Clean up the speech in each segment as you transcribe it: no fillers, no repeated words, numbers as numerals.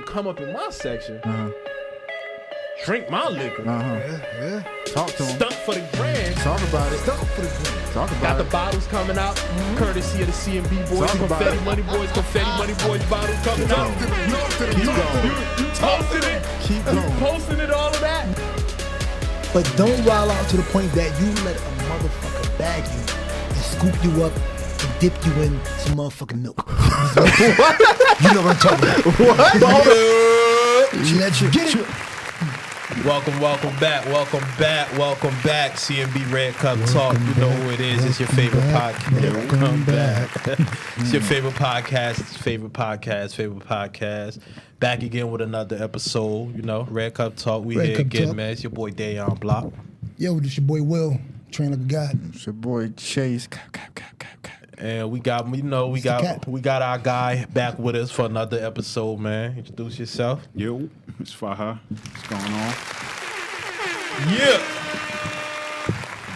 motherfucker come up in my section, drink my liquor, Talk to him. stunt for the brand, Talk about it. Stunt for the brand. Talk got about the it. bottles coming out, courtesy of the C&B boys, Talk about confetti it. money boys bottles coming out. Keep going. You toasting it, Keep you going. posting it, all of that. But don't wild out to the point that you let a motherfucker bag you and scoop you up and dip you in some motherfucking milk. You know what I'm talking about. She let you get it. Welcome back. C&B Red Cup Talk. You know who it is. It's your favorite podcast. Welcome back. It's your favorite podcast. Back again with another episode. You know, Red Cup Talk. We Red here Cup again, Talk. man. It's your boy Dayon Block. Yo, this your boy Will, train like a god. It's your boy Chase. And we got our guy back with us for another episode, man. Introduce yourself. Yo, it's Faha. What's going on? Yeah.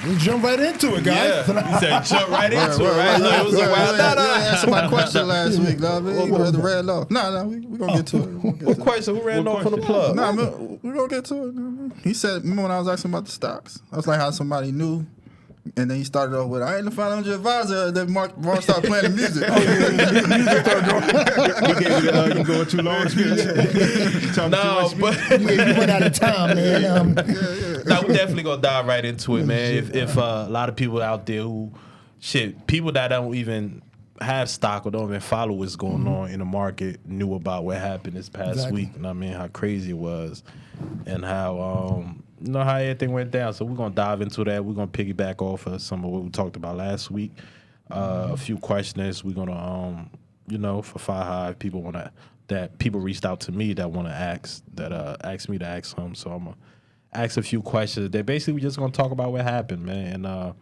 Let's jump right into it, guys. Yeah. You said jump right into it, right? It was a wild That's my question last week, dog. You go to red law. No, we gonna get to it. What question? Who ran off on the plug? Nah, we gonna get to it. He said, remember when I was asking about the stocks? I was like, how somebody knew. And then he started off with, I ain't the financial advisor. Then Mark started playing the music. He gave you the you going too long speech. No, but You run out of time, man. no, we definitely gonna dive right into it, man. If a lot of people out there people that don't even have stock or don't even follow what's going on in the market knew about what happened this past week. And I mean, how crazy it was, and how how everything went down. So we're gonna dive into that. We're gonna piggyback off of some of what we talked about last week. A few questions. We're gonna for Faha, people reached out to me that want to ask me to ask him. So I'm gonna ask a few questions. That basically we just gonna talk about what happened, man, and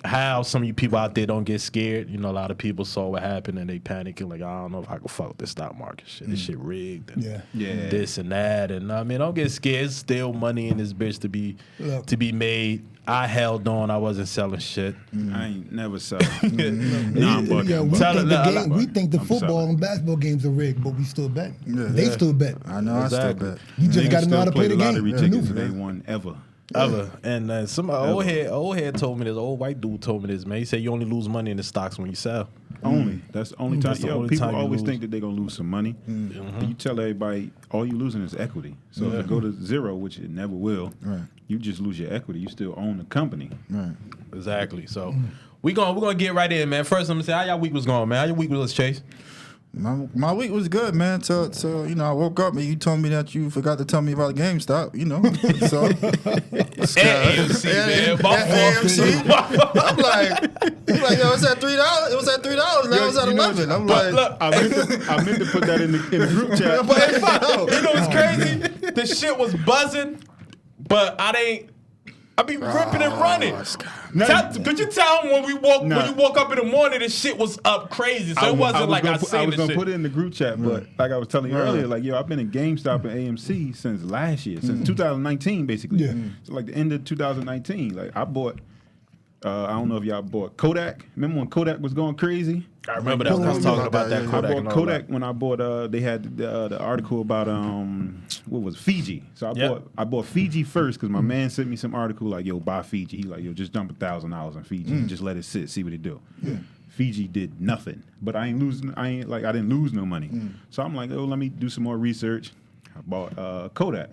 how some of you people out there don't get scared. You know, a lot of people saw what happened and they panicking like, I don't know if I can fuck with this stock market shit. This shit rigged. And this and that. And I mean, don't get scared. It's still money in this bitch to be made. I held on. I wasn't selling shit. I ain't never selling. I'm bugging. Yeah, we think the football and basketball games are rigged, but we still bet. They still bet. I know, Exactly. I still bet. You just got to know how to play the game. Lottery tickets if they won ever. And some old head told me this. Old white dude told me this, man. He said you only lose money in the stocks when you sell. Only. That's the only time. That's the only People time you always lose. think that they're going to lose some money. But you tell everybody all you losing is equity. So if it go to zero, which it never will, you just lose your equity. You still own the company. Right. Exactly. So we're gonna get right in, man. First, I'm gonna say how y'all week was going, man. How your week was, Chase? My week was good, man. So I woke up and you told me that you forgot to tell me about GameStop, So AMC, man. I'm like, yo, it's at $3. It was at $3. Now it's at $11. I'm like, Look, I meant to put that in the group chat. but you know what's crazy? The shit was buzzing, but I be ripping and running. Could you tell him when you woke up in the morning, the shit was up crazy. So it wasn't like I seen I was the gonna shit. put it in the group chat, but like I was telling you earlier, like I've been in GameStop and AMC since last year, since 2019, basically. Yeah. So like the end of 2019, like I bought. I don't know if y'all bought Kodak. Remember when Kodak was going crazy? I remember that. I was talking about that Kodak. I and bought all Kodak that. when I bought. They had the article about what was Fiji. So I bought Fiji first because my man sent me some article like, yo, buy Fiji. He like, yo, just dump $1,000 on Fiji and just let it sit, see what it do. Yeah. Fiji did nothing, but I didn't lose no money. So I'm like, oh, let me do some more research. I bought Kodak.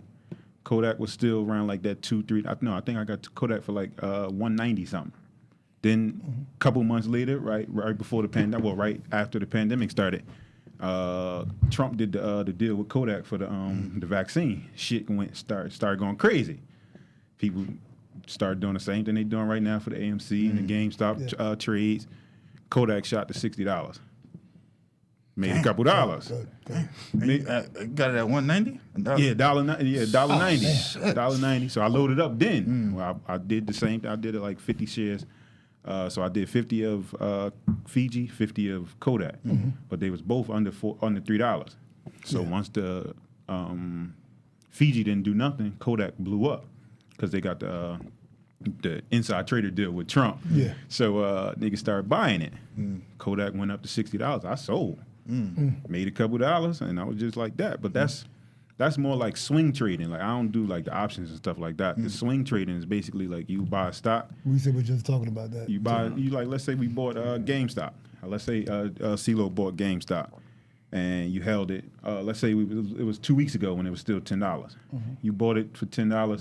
Kodak was still around like that 2-3. I think I got Kodak for like 190 something. Then a couple months later, right before the pandemic, well, right after the pandemic started, Trump did the deal with Kodak for the vaccine. Shit started going crazy. People started doing the same thing they're doing right now for the AMC and the GameStop trades. Kodak shot to $60. Made a couple dollars. got it at $190? Yeah, $1.90. Yeah, $1.90. shit. $1.90. So I loaded up then. Well, I did the same thing. I did it like 50 shares. So I did 50 of Fiji, 50 of Kodak. But they was both under $3. So once the Fiji didn't do nothing, Kodak blew up because they got the inside trader deal with Trump. Yeah. So niggas started buying it. Kodak went up to $60. I sold. Made a couple dollars, and I was just like that. But that's more like swing trading. Like I don't do like the options and stuff like that. The swing trading is basically like you buy a stock. We said we're just talking about that. You buy let's say we bought GameStop. Let's say CeeLo bought GameStop, and you held it. Let's say it was 2 weeks ago when it was still $10. You bought it for $10.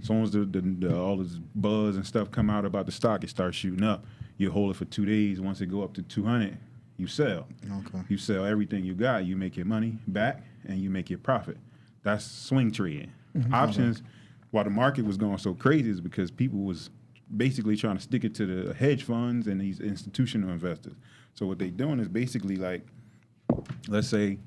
As soon as the all this buzz and stuff come out about the stock, it starts shooting up. You hold it for 2 days. Once it go up to 200, you sell. Okay. You sell everything you got. You make your money back, and you make your profit. That's swing trading. Options, while the market was going so crazy, is because people was basically trying to stick it to the hedge funds and these institutional investors. So what they doing is basically like, let's say,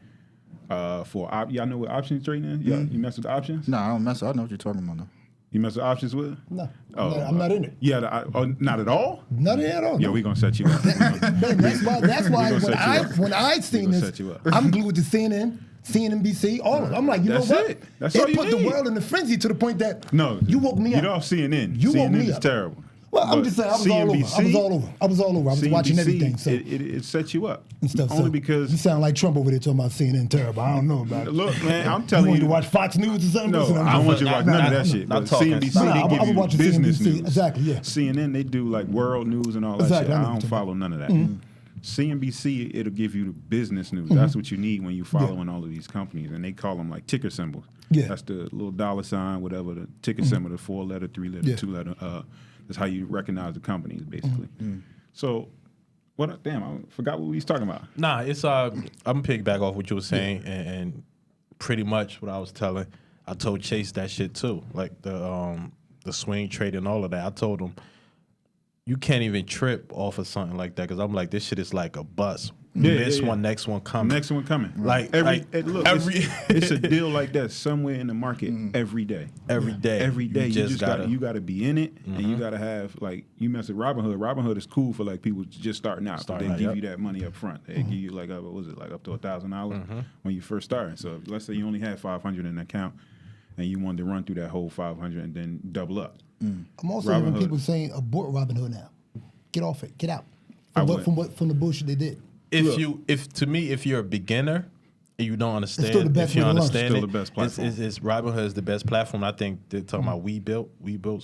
y'all know what options trading is? Yeah, you mess with options? No, I don't mess. I know what you're talking about though. You mess with options with? No, Oh, I'm not in it. Yeah, not at all? Not at all. Yeah, No. we gonna set you up. Man, that's why We gonna set you up. when I seen gonna this, set you up. I'm glued to CNN, CNBC, all of it. I'm like, you That's know what? it. That's all you put the need. world in a frenzy to the point that No, you woke me Get up. off CNN. You CNN woke me is up. terrible. Well, I'm But just saying, I was all over. I was all over. I was watching CNBC, everything. So it sets you up. and stuff. Only so because you sound like Trump over there talking about CNN terrible. I don't know about it. look, man, I'm You telling want you. to watch Fox News or something? No, Listen, I don't want you to watch none of that shit. not But talking CNBC, stuff. No, they I give was you watching business CNBC. news. Exactly, yeah. CNN, they do like world news and all that Exactly, shit. I I know don't what you're follow none of that. CNBC, it'll give you the business news. That's what you need when you following all of these companies, and they call them like ticker symbols. Yeah. That's the little dollar sign, whatever the ticker symbol, the 4-letter, 3-letter, Yeah. 2-letter. That's how you recognize the companies, basically. So, damn, I forgot what we was talking about. Nah, it's I'm gonna piggyback off what you were saying, and pretty much what I was telling. I told Chase that shit too, like the swing trade and all of that. I told him you can't even trip off of something like that because I'm like, this shit is like a bus. Yeah, this yeah, yeah. one, next one coming. Next one coming. Like, Look, every it's a deal like that somewhere in the market every day. every day, Every day, you just gotta gotta be in it, and you gotta have like you mess with Robinhood. Robinhood is cool for like people just starting out. Starting They out, give yep. you that money up front. They give you like what was it like up to $1,000 when you first started. So let's say you only had 500 in an account, and you wanted to run through that whole 500 and then double up. I'm also hearing Robinhood. people saying abort Robinhood now. Get off it. Get out. I From the bullshit they did. If you're a beginner and you don't understand, still the best if you way to learn. understand Still it, the best platform. it's Robinhood is the best platform. I think they're talking about We built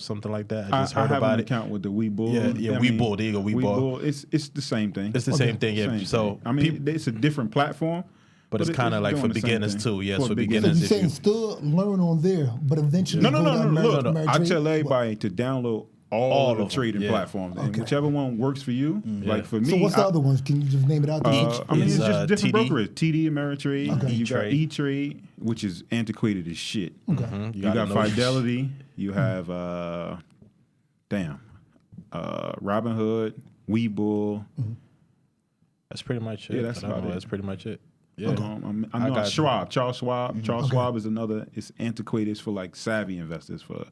something like that. I just I heard have about an it. account with the Webull. Yeah, Webull. There you go, Webull. It's the same thing. It's the same thing. Yeah. Same So thing. I mean, it's a different platform, but it's kind of like for doing the same beginners thing. too. Yes, for So beginners. you're if saying you, still learn on there, but eventually No. go to Look, Ameritrade? I tell everybody to download all of the them, trading yeah. platforms, and Okay. whichever one works for you. Like for me, So what's the other ones? Can you just name it out? I mean, it's Is, just different TD. brokerage. TD, Ameritrade. Okay. You got E-Trade. E-Trade, which is antiquated as shit. Mhm. You got gotta know- Fidelity. You have Robinhood, Webull. That's pretty much it. Yeah, that's I don't about know, it. That's pretty much it. Yeah. I know got- Schwab, Charles Schwab. Charles Schwab is another. It's antiquated. It's for like savvy investors, for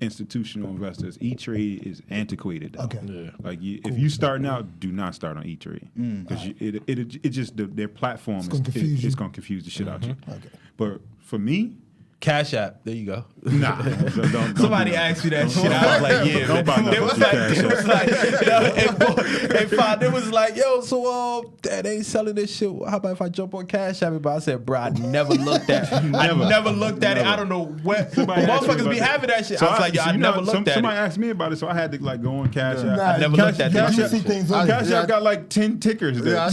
institutional investors. E-Trade is antiquated. Though. Okay. Yeah. Like if you starting out, do not start on E-Trade because it just their platform gonna confuse you. it's gonna confuse the shit out you. Okay. But for me, Cash App. There you go. nah. don't Somebody do that. asked me that shit. I was like, yeah, Don't buy man. nothing They was with like, Cash they App. was like, they was like, yo, so they ain't selling this shit. How about if I jump on Cash App? But I said, bro, I never looked at it. I never looked at it. I don't know what Somebody asked me motherfuckers about be that. having that shit. So I was like, yo, I you know, never looked at Somebody it. asked me about it, so I had to like go on Cash App. Nah, I never looked at that you shit. see things on Cash there. App got like 10 tickers. There. Yeah, I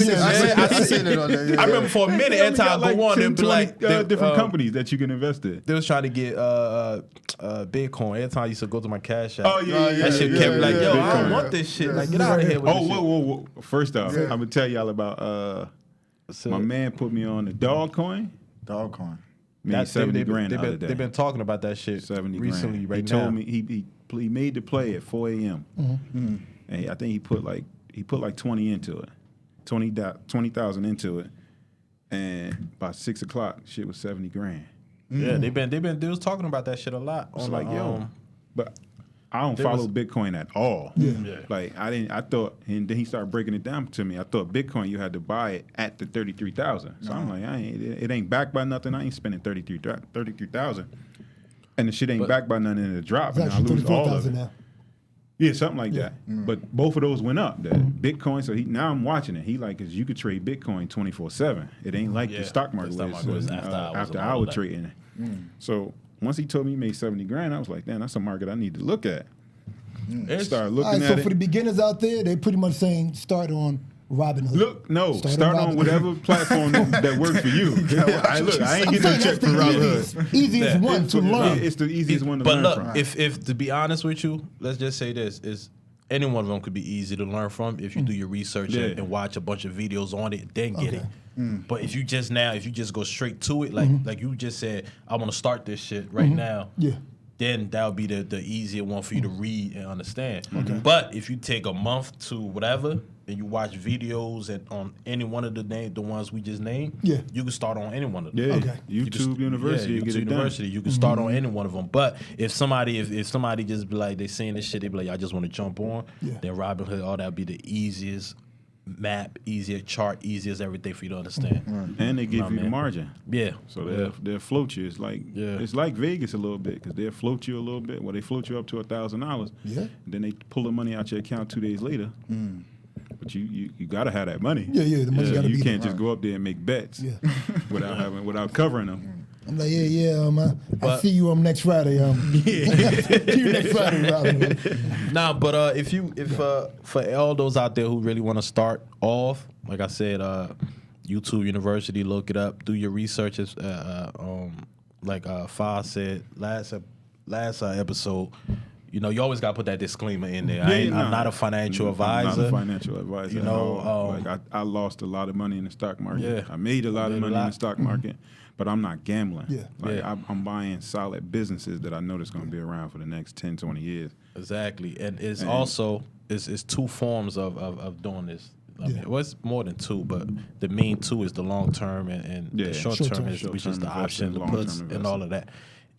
seen it on there. Yeah. I remember for a minute, They every only time got I go on, 10, they'd be like, 20, different they, companies that you can invest in. They was trying to get Bitcoin. Every time I used to go to my Cash App. Oh, yeah, That shit yeah, kept like, yeah, yo, I yeah. don't want this shit. Like, get out of here with Oh, this shit. whoa. First off, I'm gonna tell y'all about So, my man put me on the dog coin. Dogcoin. Made 70 grand the other They've day. been talking about that shit 70 recently. grand. Right He now, told me he made the play at 4 a.m. And I think he put like 20 into it, 20,000 into it, and by 6 o'clock, shit was 70 grand. yeah, they was talking about that shit a lot. It's on like, the, yo, but I don't there follow was- Bitcoin at all. Yeah. Like I thought, and then he started breaking it down to me. I thought Bitcoin you had to buy it at the 33,000. So I'm like, it ain't backed by nothing. I ain't spending 33,000. And the shit ain't But- backed by nothing in the drop, It's and I actually lose all of 34,000 it. now. Yeah, something like that. But both of those went up. The Bitcoin, so now I'm watching it. He like, cause you could trade Bitcoin 24/7. It ain't like the stock market was after hour trading. So once he told me he made 70 grand, I was like, damn, that's a market I need to look at. Start looking at so it. for the beginners out there, they pretty much saying start on Robinhood. Start on whatever platform that works for you. I ain't getting no check for Robinhood. Easiest one to learn. It's the easiest one to learn from. But look, if to be honest with you, let's just say this is. Any one of them could be easy to learn from if you do your research and watch a bunch of videos on it, then get it. But if you just go straight to it, like you just said, I want to start this shit right now. Yeah. Then that would be the easier one for you to read and understand. But if you take a month to whatever and you watch videos on any one of the ones we just named, you can start on any one of them. YouTube University, YouTube University, you can start on any one of them. But if somebody just be like, they saying this shit, they be like, I just want to jump on, then Robinhood, all that would be the easiest map, easier chart, easiest everything for you to understand. And they give you the margin. So they'll float you. It's like Vegas a little bit, because they'll float you a little bit. Well, they float you up to $1,000. Then they pull the money out your account 2 days later. But you gotta have that money. The money gotta be You can't just go up there and make bets without covering them. I'm like, I see you next Friday. See you next Friday, Robin. Nah, but if for all those out there who really want to start off, like I said, YouTube University, look it up, do your research. Like Faha said last episode. You know, you always got to put that disclaimer in there. I'm not a financial advisor. I'm not a financial advisor. You know, I lost a lot of money in the stock market. I made a lot of money in the stock market, but I'm not gambling. I'm buying solid businesses that I know that's going to be around for the next 10, 20 years. Exactly. And it's also it's two forms of doing this. I mean, well, it's more than two, but the main two is the long term and the short term, which is the option, the puts, and all of that.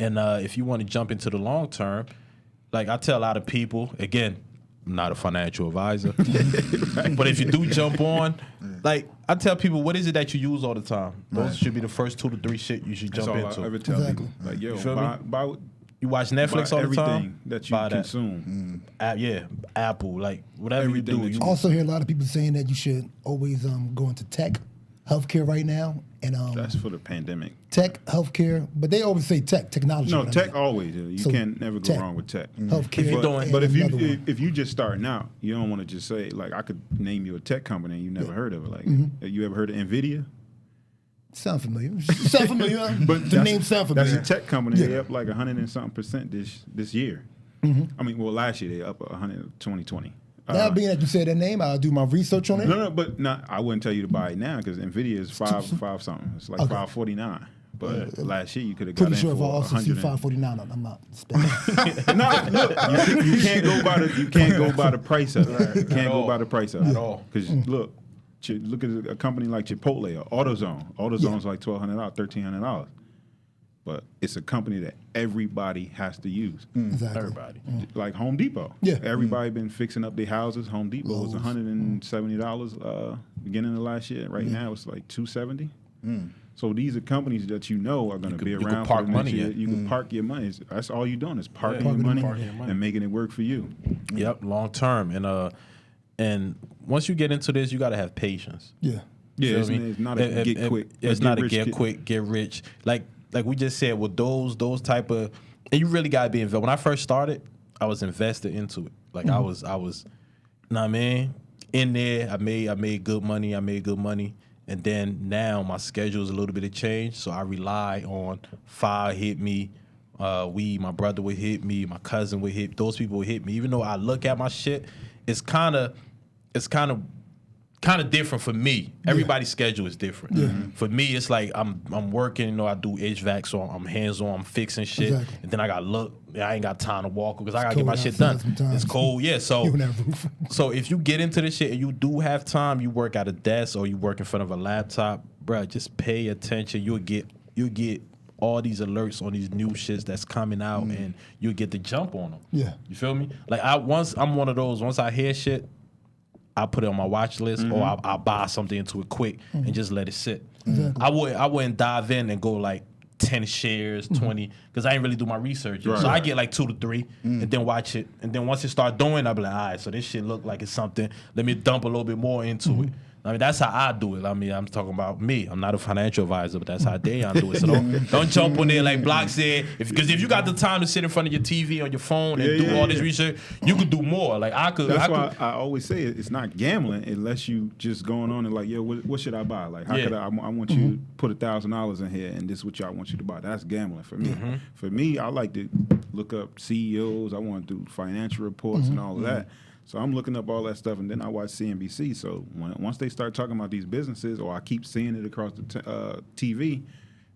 And if you want to jump into the long term, like I tell a lot of people, again, I'm not a financial advisor, but if you do jump on, like I tell people, what is it that you use all the time? Those should be the first 2 to 3 shit you should jump into. I ever tell people, like, yo, buy you watch Netflix all the time. Everything that you consume. Apple, like whatever you do. You also hear a lot of people saying that you should always go into tech, healthcare right now, and that's for the pandemic. Tech, healthcare, but they always say technology. No, tech always. You can't never go wrong with tech. Healthcare, but if you just starting out, you don't want to just say, like, I could name you a tech company and you never heard of it. Like, have you ever heard of NVIDIA? Sound familiar? But the name sound familiar. That's a tech company. They up like 100 and something percent this year. I mean, well, last year they up 2020. Now, being that you said that name, I'll do my research on it. No, but I wouldn't tell you to buy it now because NVIDIA is five something. It's like $549. But last year you could have got pretty in sure for if I also see $549, I'm not spending. No, look, you can't go by the price of it. You can't go by the price of it at all. Because look at a company like Chipotle or AutoZone. AutoZone's like $1,200, $1,300. But it's a company that everybody has to use. Exactly. Everybody. Like Home Depot. Yeah. Everybody been fixing up their houses. Home Depot was $170 beginning of last year. Right now it's like $270. So these are companies that you know are going to be around. You can park money. You can park your money. That's all you're doing is parking your money and making it work for you. Yep, long term. And once you get into this, you got to have patience. Yeah. Yeah, it's not a get quick. It's not a get quick, get rich. Like we just said, with those type of, and you really gotta be invested. When I first started, I was invested into it. Like I was, know what I mean, in there. I made good money. And then now my schedule is a little bit of change, so I rely on Faha hit me, my brother would hit me, my cousin would hit, those people would hit me. Even though I look at my shit, it's kind of different for me. Everybody's schedule is different. For me, it's like I'm working. You know, I do HVAC, so I'm hands on. I'm fixing shit, and then I got I ain't got time to walk because I gotta get my shit done. It's cold, So if you get into this shit and you do have time, you work at a desk or you work in front of a laptop, bruh, just pay attention. You'll get all these alerts on these new shits that's coming out, and you'll get the jump on them. Yeah, you feel me? Like I'm one of those. Once I hear shit, I put it on my watch list, or I'll buy something into it quick and just let it sit. I wouldn't dive in and go like 10 shares, 20, because I ain't really do my research. Right. So I get like 2 to 3 and then watch it. And then once it start doing, I'll be like, all right, so this shit look like it's something. Let me dump a little bit more into it. I mean, that's how I do it. I mean, I'm talking about me. I'm not a financial advisor, but that's how Dayon do it. So don't jump on there like Block said. Because if you got the time to sit in front of your TV on your phone and do all this research, you could do more. Like I could. That's why I always say it's not gambling unless you just going on and like, yo, what should I buy? Like, how could I want you to put $1,000 in here and this is what y'all want you to buy. That's gambling for me. For me, I like to look up CEOs. I want to do financial reports and all of that. So I'm looking up all that stuff, and then I watch CNBC. So once they start talking about these businesses, or I keep seeing it across the TV,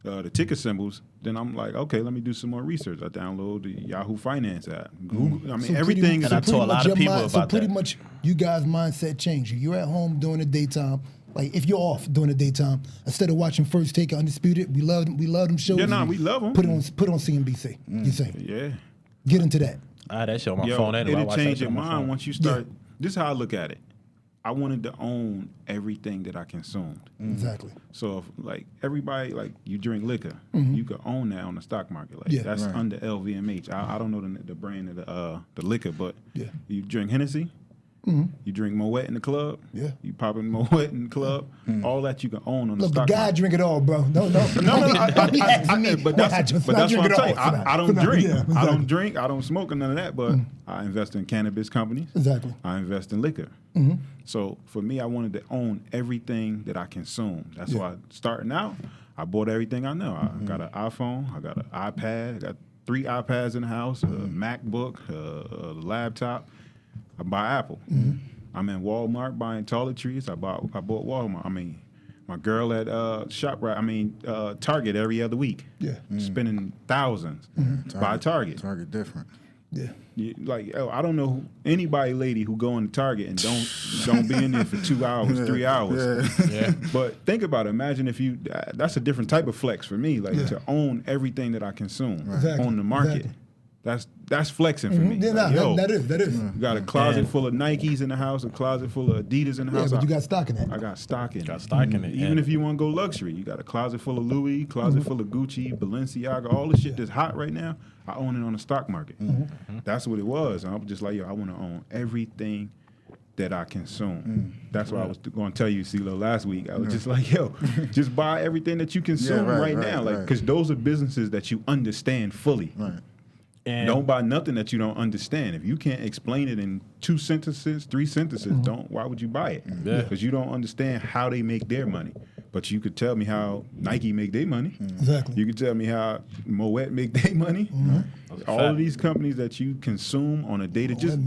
the ticker symbols, then I'm like, okay, let me do some more research. I download the Yahoo Finance app. Google, I mean, everything is. And I told a lot of people about that. So pretty much, you guys' mindset changed. You're at home during the daytime. Like if you're off during the daytime, instead of watching First Take or Undisputed, we love them shows. Yeah, we love them. Put on CNBC. You say, yeah, get into that. I had that shit on my phone anyway. It'll change your mind once you start. This is how I look at it. I wanted to own everything that I consumed. Exactly. So if like everybody, like you drink liquor, you could own that on the stock market. Like that's under LVMH. I don't know the brand of the liquor, but you drink Hennessy. You drink Moet in the club. Yeah. You pop in Moet in the club. All that you can own on the stock market. The guy drink it all, bro. No. But that's what I'm saying. I don't drink. I don't drink. I don't smoke and none of that. But I invest in cannabis companies. Exactly. I invest in liquor. So for me, I wanted to own everything that I consume. That's why starting out, I bought everything I know. I got an iPhone. I got an iPad. I got 3 iPads in the house, a MacBook, a laptop. I buy Apple. I'm in Walmart buying toiletries. I bought Walmart. I mean, my girl at ShopRite. Target every other week. Yeah, spending thousands. Buy Target. Target different. Yeah. I don't know anybody, lady, who go into Target and don't be in there for 2 hours, 3 hours. Yeah. But think about it. Imagine if you. That's a different type of flex for me. Like to own everything that I consume on the market. Exactly. That's flexing for me. Yeah, that is. You got a closet full of Nikes in the house, a closet full of Adidas in the house. Yeah, but you got stock in that. I got stock in it. Even if you want to go luxury, you got a closet full of Louis, closet full of Gucci, Balenciaga, all the shit that's hot right now, I own it on the stock market. That's what it was. And I'm just like, I want to own everything that I consume. That's what I was going to tell you, CeeLo, last week. I was just like, just buy everything that you consume right now. Like, because those are businesses that you understand fully. Right. And don't buy nothing that you don't understand. If you can't explain it in 2 sentences, 3 sentences, why would you buy it? Because you don't understand how they make their money. But you could tell me how Nike make their money. Exactly. You could tell me how Moet make their money. All of these companies that you consume on a day-to just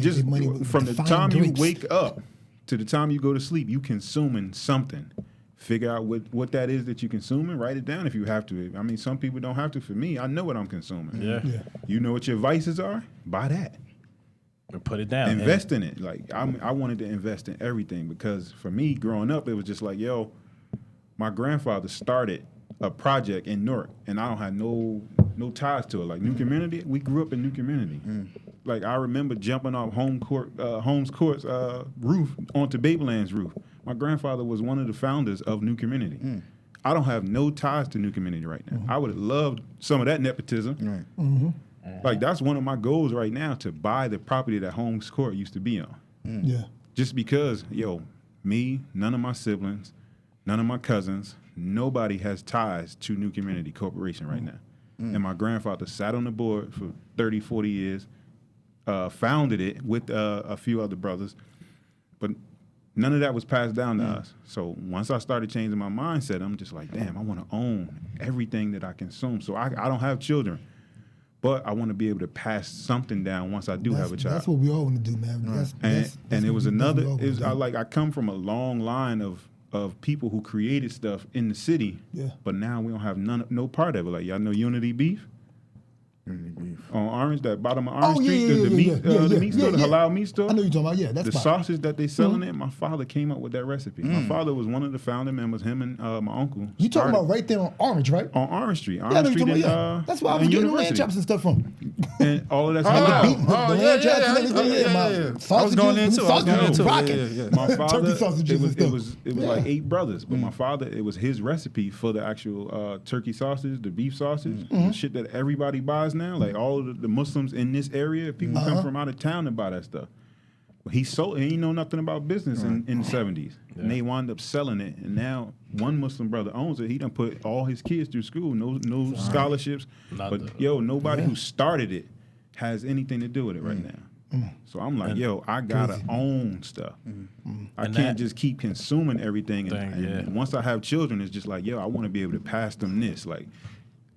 from the time you wake up to the time you go to sleep, you consuming something. Figure out what that is that you're consuming. Write it down if you have to. I mean, some people don't have to. For me, I know what I'm consuming. Yeah. You know what your vices are? Buy that. And put it down. Invest in it. Like I wanted to invest in everything because for me, growing up, it was just like, my grandfather started a project in Newark, and I don't have no ties to it. Like New Community, we grew up in New Community. Like I remember jumping off Holmes Court's roof onto Babyland's roof. My grandfather was one of the founders of New Community. I don't have no ties to New Community right now. I would have loved some of that nepotism. Like that's one of my goals right now, to buy the property that Holmes Court used to be on. Yeah. Just because, me, none of my siblings, none of my cousins, nobody has ties to New Community Corporation right now. And my grandfather sat on the board for 30, 40 years, founded it with a few other brothers, but none of that was passed down to us. So once I started changing my mindset, I'm just like, damn, I want to own everything that I consume. So I don't have children, but I want to be able to pass something down once I do have a child. That's what we all want to do, man. And it was another. I come from a long line of people who created stuff in the city, but now we don't have no part of it. Like y'all know Unity Beef. On Orange, that bottom of Orange Oh, Street, the meat store, the halal meat store. I know you're talking about. Yeah, that's the fine. sausage that they selling it. My father came up with that recipe. My father was one of the founding members. Him and my uncle. You talking started about right there on Orange, right? on Orange Street? Yeah, I know Orange you're Street talking and, about, yeah. That's why I was and getting the lamb University. chops and stuff from. And all of that's The halal. beef, the lamb chops and everything. Yeah. I was going into it. Rocking. My father, Turkey sausages and it stuff. was like 8 brothers, but my father, it was his recipe for the actual turkey sausage, the beef sausage, the shit that everybody buys now. Like all of the Muslims in this area, people come from out of town to buy that stuff. He sold. He know nothing about business in the 70s, and they wound up selling it. And now one Muslim brother owns it. He done put all his kids through school, no scholarships, nobody who started it has anything to do with it right now. So I'm like, I gotta own stuff. I can't just keep consuming everything. And once I have children, it's just like, I want to be able to pass them this. Like,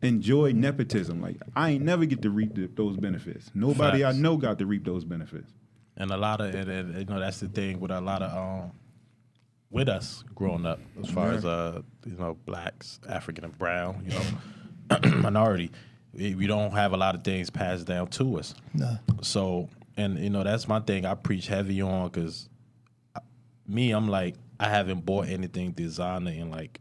enjoy nepotism. Like, I ain't never get to reap those benefits. Nobody I know got to reap those benefits. And a lot of that's the thing with a lot of with us growing up, as far as blacks, African and brown, minority. We don't have a lot of things passed down to us. Nah. So, and that's my thing I preach heavy on, because I'm like, I haven't bought anything designer in like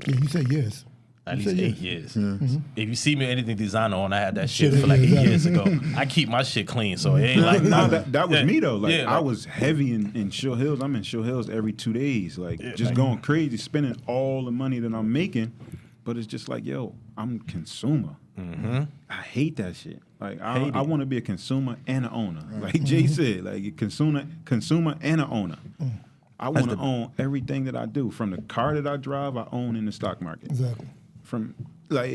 You said yes. at least 8 years. Yeah. If you see me anything designer on, I had that Shit, shit for like 8 exactly. years ago. I keep my shit clean, so it ain't like No, that was me though. Like, Yeah, I was heavy in Shill Hills. I'm in Shill Hills every 2 days, just going crazy, spending all the money that I'm making. But it's just like, I'm a consumer. I hate that shit. Like, I want to be a consumer and an owner. Like Jay said, like a consumer and an owner. I want to own everything that I do. From the car that I drive, I own in the stock market. Exactly. From like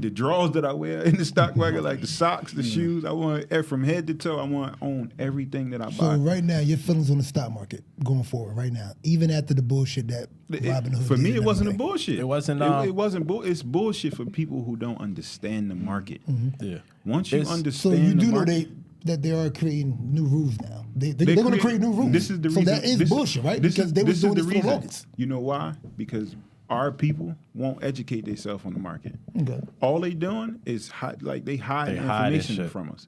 the drawers that I wear in the stock market, like the socks, the shoes, I want from head to toe. I want to own everything that I So buy. right now, your feelings on the stock market going forward right now, even after the bullshit that Robin Hood For did me, and it wasn't a everything. bullshit. It wasn't. It wasn't. It's bullshit for people who don't understand the market. Yeah. Once you So understand, So you the do know market, that they are creating new rules now. They're going to create new rules. This is the so reason. that is bullshit, right? Because they was this is doing the this for the reason. longest. You know why? Because our people won't educate themselves on the market. Okay. All they doing is they hide hide this information shit. from us.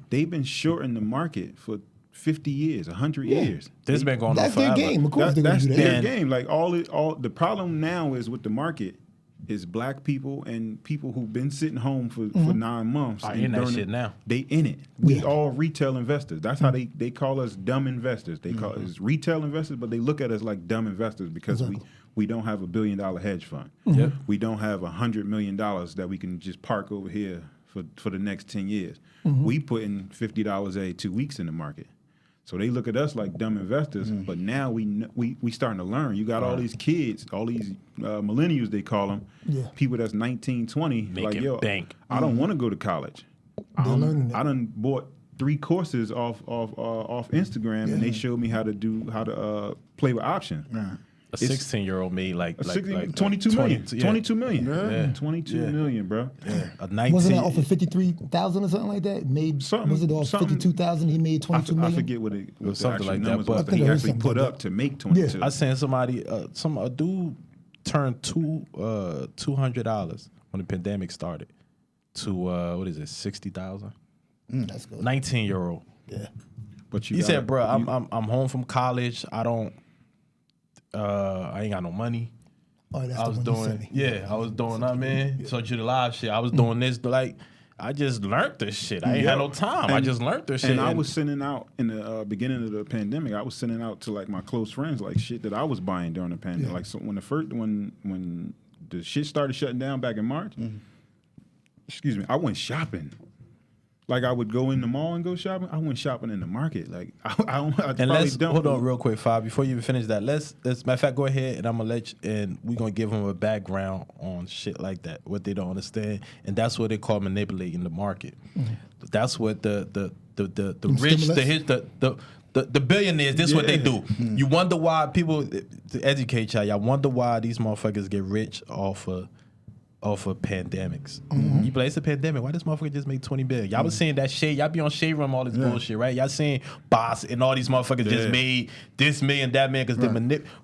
They've been shorting the market for 50 years, 100 years. This been going on That's their forever. game. Of course they're going That's to do their that. game. Like all the problem now is with the market is black people and people who've been sitting home for 9 months. Are and in that during shit now. They in it. We Yeah. all retail investors. That's how they call us dumb investors. They call us retail investors, but they look at us like dumb investors because we don't have $1 billion hedge fund. Yep. We don't have $100 million that we can just park over here for the next 10 years. We put in $50 every 2 weeks in the market. So they look at us like dumb investors, but now we starting to learn. You got all these kids, all these millennials, they call them, people that's 19, 20, Making like, bank. I don't want to go to college. I learning it. done bought 3 courses off Instagram, and they showed me how to play with options. A 16-year-old made like 22 million. 22 million. Yeah. 22 million, bro. Yeah. A 19. Wasn't that off of 53,000 or something like that? Made Something- was it off something- 52,000? He made 22 million. I forget what the something actual like that, numbers but was I that think he it was actually something put like up that. to make 22. I seen somebody, a dude turned $200 when the pandemic started to what is it, 60,000? That's good. 19-year-old. Yeah. But He said, "Bro, I'm home from college. I ain't got no money. Oh, that's I the was one you sent doing, me. I was doing that, man. So you the live shit. I was doing this, like, I just learned this shit. I ain't had no time. I just learned this shit. And I was sending out in the beginning of the pandemic. I was sending out to like my close friends like shit that I was buying during the pandemic. Yeah. Like so when the shit started shutting down back in March. Excuse me, I went shopping. Like I would go in the mall and go shopping. I went shopping in the market. Like I And let's hold on real quick, Fab. Before you even finish that, let's matter of fact, go ahead and I'm gonna let you, and we're gonna give them a background on shit like that, what they don't understand, and that's what they call manipulating the market. That's what the rich, the billionaires. This is what they do. You wonder why people, to educate y'all wonder why these motherfuckers get rich off of pandemics. You be like, it's a pandemic. Why this motherfucker just made 20 billion? Y'all was saying that shade. Y'all be on Shade Room, all this bullshit, right? Y'all saying Boss and all these motherfuckers just made this million, that million, because they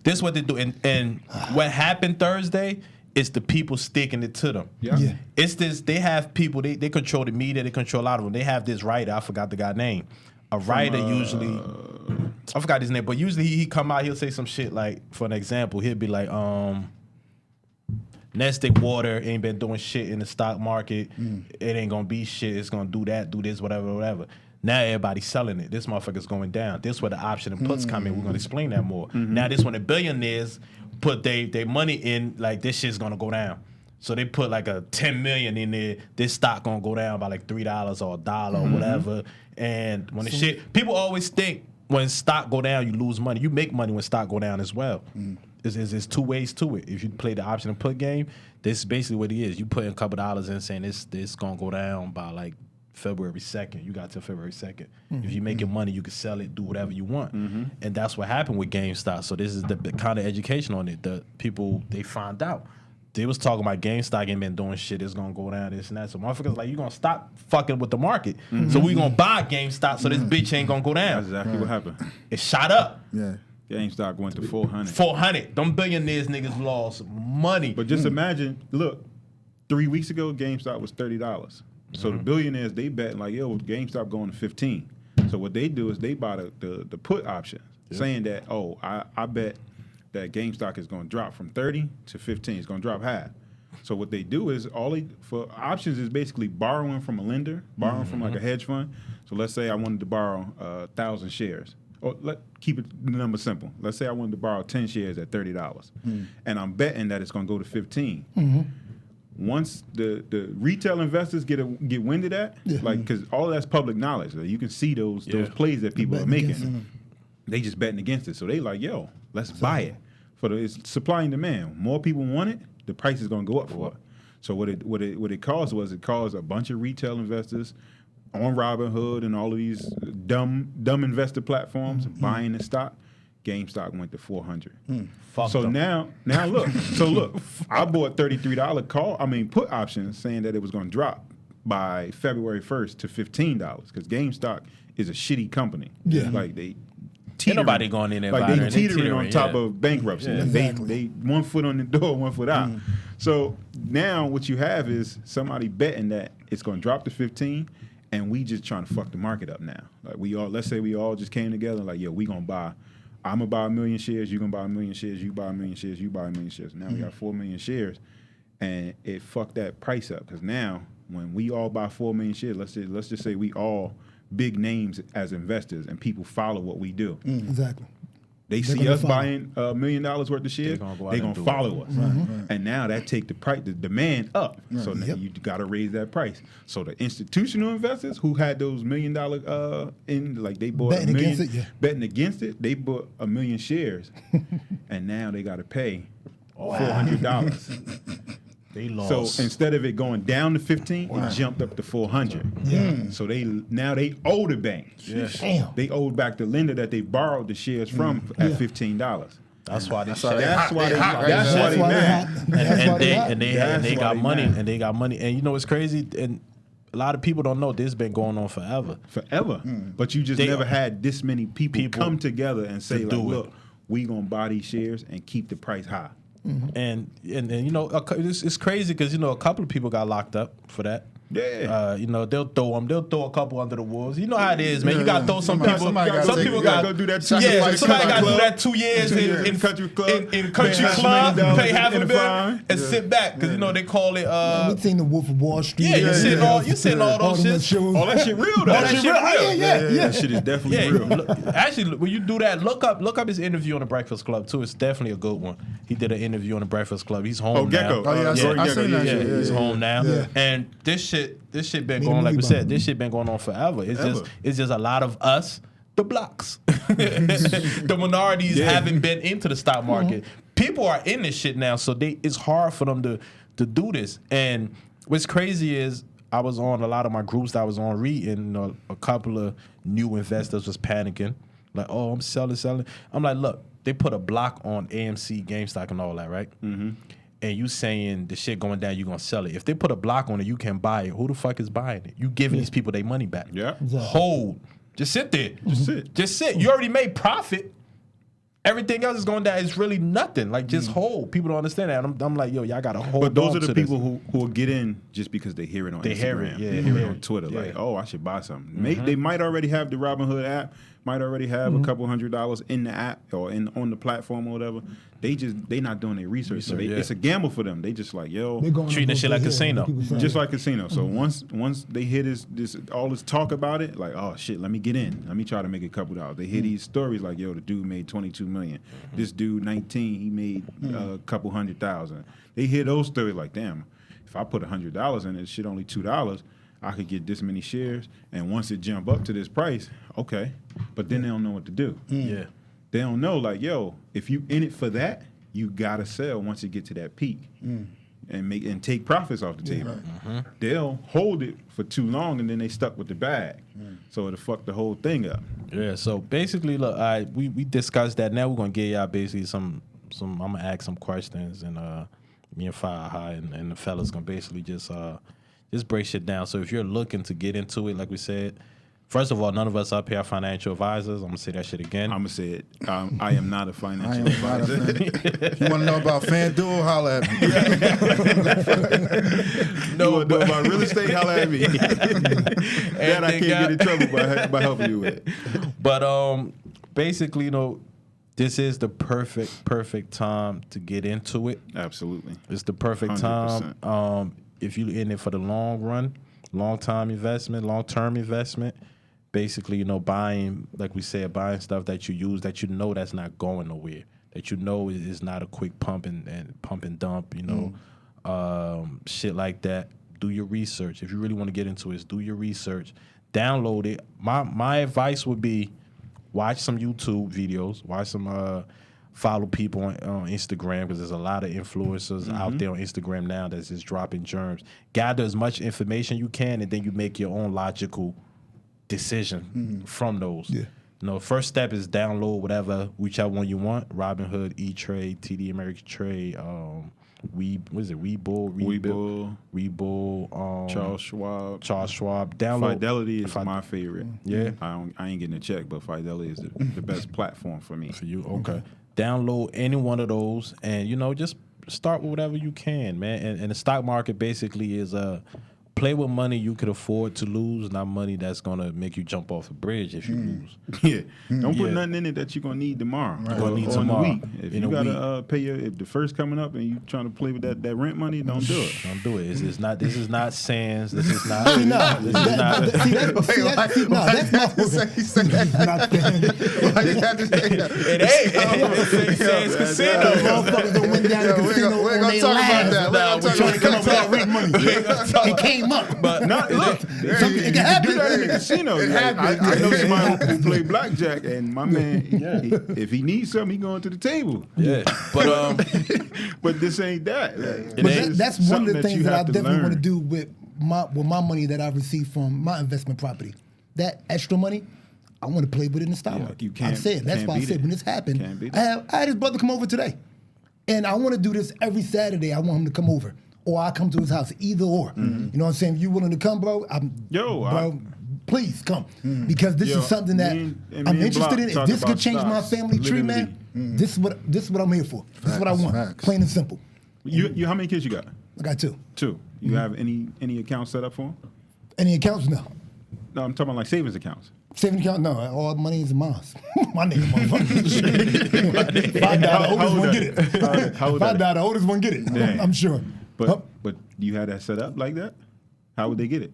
this what they do. And what happened Thursday It's the people sticking it to them. Yeah. It's this. They have people. They control the media. They control a lot of them. They have this writer. I forgot the guy's name. A writer usually. I forgot his name, but usually he come out. He'll say some shit like, for an example, he'll be like, Nestic Water ain't been doing shit in the stock market. It ain't gonna be shit. It's gonna do that, do this, whatever. Now everybody's selling it. This motherfucker's going down. This where the option and puts come in. We're gonna explain that more. Now this when the billionaires put their money in, like this shit's gonna go down. So they put like a 10 million in there. This stock gonna go down by like $3 or $1 or whatever. And when the shit, people always think when stock go down, you lose money. You make money when stock go down as well. There's two ways to it. If you play the option and put game, this is basically what it is. You put in a couple dollars in saying this gonna go down by like February 2nd. You got till February 2nd. If you making money, you can sell it, do whatever you want. And that's what happened with GameStop. So this is the kind of education on it. The people, they find out. They was talking about GameStop ain't been doing shit. It's gonna go down, this and that. So motherfuckers like, you gonna stop fucking with the market. So we gonna buy GameStop so this bitch ain't gonna go down. That's exactly what happened. It shot up. Yeah. GameStop went to 400. 400. Them billionaires niggas lost money. But just imagine, look, 3 weeks ago, GameStop was $30. So the billionaires, they bet like, yo, GameStop going to 15. So what they do is they buy the put option, saying that, oh, I bet that GameStop is going to drop from 30 to 15. It's going to drop half. So what they do is for options is basically borrowing from a lender, borrowing from like a hedge fund. So let's say I wanted to borrow 1,000 shares. Or keep it the number simple. Let's say I wanted to borrow 10 shares at $30, and I'm betting that it's going to go to 15. Once the retail investors get wind of that, like because all that's public knowledge, like you can see those plays that people are making. They just betting against it, so they like, yo, let's buy it. It's supply and demand. More people want it, the price is going to go up for it. So what it caused was it caused a bunch of retail investors on Robinhood and all of these dumb investor platforms buying the stock. GameStop went to 400. So now look. So look, I bought $33 put options saying that it was going to drop by February 1st to $15 because GameStop is a shitty company. Yeah. Like they Ain't nobody going in there. Like they teetering on top of bankruptcy. Yeah. Exactly. They 1 foot on the door, 1 foot out. So now what you have is somebody betting that it's going to drop to 15, and we just trying to fuck the market up now. Like let's say we all just came together like, yo, we gonna buy. I'm gonna buy 1 million shares. You gonna buy 1 million shares. You buy 1 million shares. You buy 1 million shares. Now we got 4 million shares, and it fucked that price up because now when we all buy 4 million shares, let's just say we all big names as investors and people follow what we do. Exactly. They see us buying $1 million worth of shares, they're gonna follow us, and now that take the demand up. So now you got to raise that price. So the institutional investors who had those $1 million in, like they bought Betting against it, they bought 1 million shares, and now they got to pay $400. They lost. So instead of it going down to 15, it jumped up to 400. So they owe the bank. Damn. They owed back the lender that they borrowed the shares from at $15. That's why they That's why they mad. And they got money. And they got money. And you know what's crazy? And a lot of people don't know this been going on forever. But you just never had this many people come together and say, like, look, we gonna buy these shares and keep the price high. And you know, it's crazy because, you know, a couple of people got locked up for that. Yeah. You know, they'll throw a couple under the wolves. You know how it is, man. You got to throw some people. Some people got to go do that. Somebody got to do that 2 years in country club. In country club, pay $500 million and sit back because you know they call it. We seen the Wolf of Wall Street. Yeah, you seen all those shit. All that shit real though. That shit real. Yeah. That shit is definitely real. Actually, when you do that, look up his interview on the Breakfast Club too. It's definitely a good one. He did an interview on the Breakfast Club. He's home now. Oh, yeah, I seen that shit. He's home now. And this shit been going, like we said, this shit been going on forever. It's just a lot of us, the blocks, the minorities haven't been into the stock market. People are in this shit now, so it's hard for them to do this. And what's crazy is I was on a lot of my groups that I was on reading. A couple of new investors was panicking, like, "Oh, I'm selling." I'm like, look, they put a block on AMC, GameStop, and all that, right? And you saying the shit going down, you gonna sell it. If they put a block on it, you can buy it. Who the fuck is buying it? You giving these people their money back. Yeah. Exactly. Hold. Just sit there. Just sit. You already made profit. everything else is going down. It's really nothing. Like just hold. People don't understand that. I'm like, yo, y'all gotta hold. But those on are the to people this. who will get in just because they hear it on They Instagram. hear it, yeah, They hear it yeah. on Twitter. Yeah. Like, oh, I should buy something. They might already have the Robinhood app, might already have a couple $100 in the app or on the platform or whatever. They not doing their research. So yeah. it's a gamble for them. They just like, yo, They're going Treating to this shit go like to casino. people saying just it. like casino. So once they hear this all this talk about it, like, oh shit, let me get in. Let me try to make a couple dollars. They hear these stories like, yo, the dude made $22 million. This dude 19, he made a couple $100,000. They hear those stories like, damn, if I put $100 in it, shit only $2, I could get this many shares. And once it jump up to this price, okay. But then they don't know what to do. Yeah. They don't know, like, yo, if you in it for that, you gotta sell once you get to that peak and take profits off the table. They'll hold it for too long and then they stuck with the bag. So it'll fuck the whole thing up. Yeah. So basically, look, we discussed that. Now we're gonna give y'all basically some. I'm gonna ask some questions, and me and Faha and the fellas gonna basically just break shit down. So if you're looking to get into it, like we said. First of all, none of us up here are financial advisors. I'm gonna say that shit again. I'm gonna say it. I am not a financial advisor. If you want to know about FanDuel, holla at me. No, but about real estate, holla at me. That I can't get in trouble by helping you with. But basically, this is the perfect time to get into it. Absolutely. It's the perfect 100%. time. If you're in it for the long run, long-term investment. Basically, buying, like we said, buying stuff that you use that that's not going nowhere, that is not a quick pump and pump and dump, shit like that. Do your research. If you really want to get into it, do your research. Download it. My advice would be watch some YouTube videos, follow people on Instagram because there's a lot of influencers out there on Instagram now that's just dropping germs. Gather as much information you can, and then you make your own logical decision from those. Yeah. First step is download whichever one you want. Robinhood, E-Trade, TD Ameritrade, Webull, Charles Schwab. Download. Fidelity is my favorite. Yeah. I ain't getting a check, but Fidelity is the best platform for me. For you, okay. Download any one of those, and just start with whatever you can, man. And the stock market basically is play with money you could afford to lose, not money that's gonna make you jump off a bridge if you lose. Yeah, don't put nothing in it that you're gonna need tomorrow. You're gonna need or tomorrow. in the week. If you gotta pay if the first coming up and you trying to play with that rent money, don't do it. Don't do it. This is not Sands. This is not. See, no. This is not. That's my It ain't. It's Sands Casino. Motherfuckers that went down to the casino we're on gonna their talk about lives. that. Nah, We're Trying to come up with that rent money. It came up. But Look, Something- it can happen. do that in the casino. It Like, happens. I know somebody who play blackjack, and my man, if he needs something, he going to the table. yeah, but But this ain't that. Like, But ain't. that's one of something the that things you that I have to definitely want to learn. do with my money that I receive from my investment property. That extra money, I want to play with it in the stock market. you can't- I said that's can't why I beat said it. when this happened, Can't beat it. I had his brother come over today, and I want to do this every Saturday. I want him to come over, or I come to his house, either or. You know what I'm saying? If you willing to come, bro, please come because this Yo, is something that me and I'm Block interested in. If talk this could about change my stocks, family tree, man, this is what I'm here for. This is what I want, Facts. plain and simple. You how many kids you got? I got two. Two. You have any accounts set up for them? Any accounts? No. No, I'm talking about like savings accounts. Saving account? No, all money is mine. My nigga, motherfucker. If I die, the oldest one get it. How old If I are they? die, the oldest one get it. Damn. I'm sure. But you had that set up like that? How would they get it?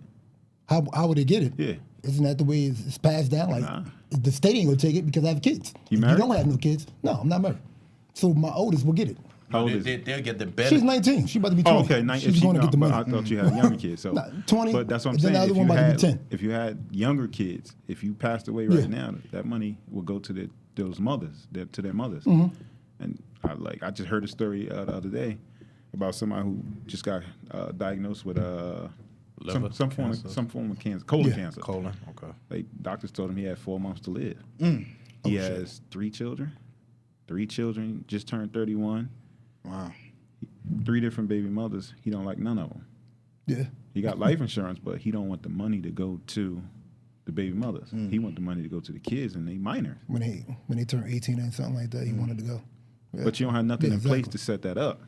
How would they get it? Yeah. Isn't that the way it's passed down? Like Nah. the state ain't gonna take it because I have kids. You If married? you don't have no kids, no, I'm not married. So my oldest will get it. How old is it? they'll get the She's benefit. 19. She's about to be 20. Oh, okay. If She's she- going to no, get the but money. I thought you had younger kids. So Nah, 20, But that's what I'm and then saying. the other If one you, about to be had, 10. if you had younger kids, if you passed away right Yeah. now, that money will go to those mothers, to their mothers. Mm-hmm. And I just heard a story the other day about somebody who just got diagnosed with Liver some form of cancer, colon Yeah. cancer. Colon. Okay. Like doctors told him he had 4 months to live. He has 3 children. 3 children, just turned 31. Wow. 3 different baby mothers. He don't like none of them. Yeah. He got life insurance, but he don't want the money to go to the the baby mothers. He want the money to go to the kids and they minors. When they turn 18 and something like that, he wanted to go. Yeah. But you don't have nothing in exactly. place to set that up.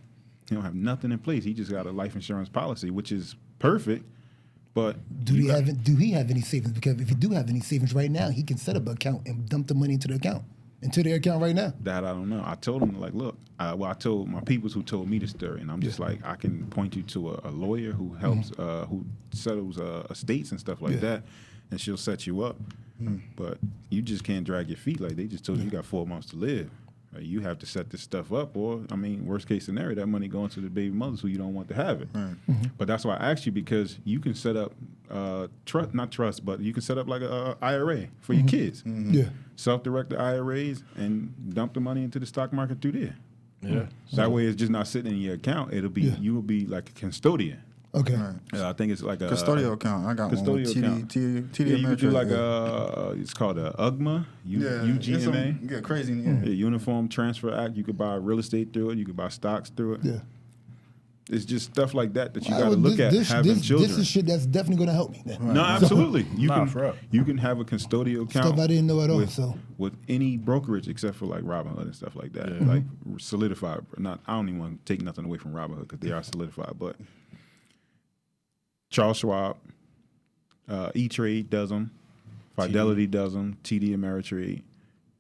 You don't have nothing in place. He just got a life insurance policy, which is perfect. But do he have any savings? Because if he do have any savings right now, he can set up an account and dump the money into their account right now. That I don't know. I told him, like, look, I told my peoples who told me the story, and I'm just like, I can point you to a lawyer who helps, who settles estates and stuff like that, and she'll set you up. But you just can't drag your feet. Like, they just told you got 4 months to live. Right? You have to set this stuff up, or, I mean, worst case scenario, that money going to the baby mothers who you don't want to have it. But that's why I asked you, because you can set up, not trust, but you can set up like a IRA for your kids. Yeah. Self-directed IRAs and dump the money into the stock market through there. Yeah. That way it's just not sitting in your account. It'll be you will be like a custodian. Okay. I think it's like a Custodial account. I got one. account. TD Yeah, you could do like Ameritrade. it's called a UGMA, UGMA. Get crazy. The Uniform Transfer Act. You could buy real estate through it. You could buy stocks through it. Yeah. It's just stuff like that you got to look at having children. This is shit that's definitely going to help me. Then. No, absolutely. You for real. you can have a custodial account. Stuff I didn't know at all. With any brokerage except for like Robinhood and stuff like that, like solidified. I don't even want to take nothing away from Robinhood because they are solidified. But Charles Schwab, E-Trade does them, Fidelity does them, TD Ameritrade.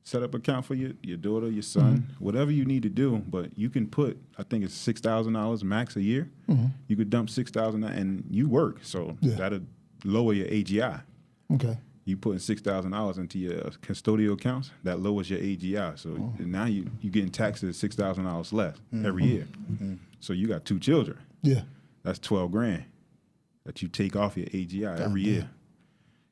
Set up an account for your daughter, your son, whatever you need to do. But you can put, I think it's $6,000 max a year. You could dump $6,000 and you work, so that'll lower your AGI. Okay. You putting $6,000 into your custodial accounts, that lowers your AGI. So now you getting taxed at $6,000 less every year. So you got 2 children. Yeah. That's $12,000 that you take off your AGI every year.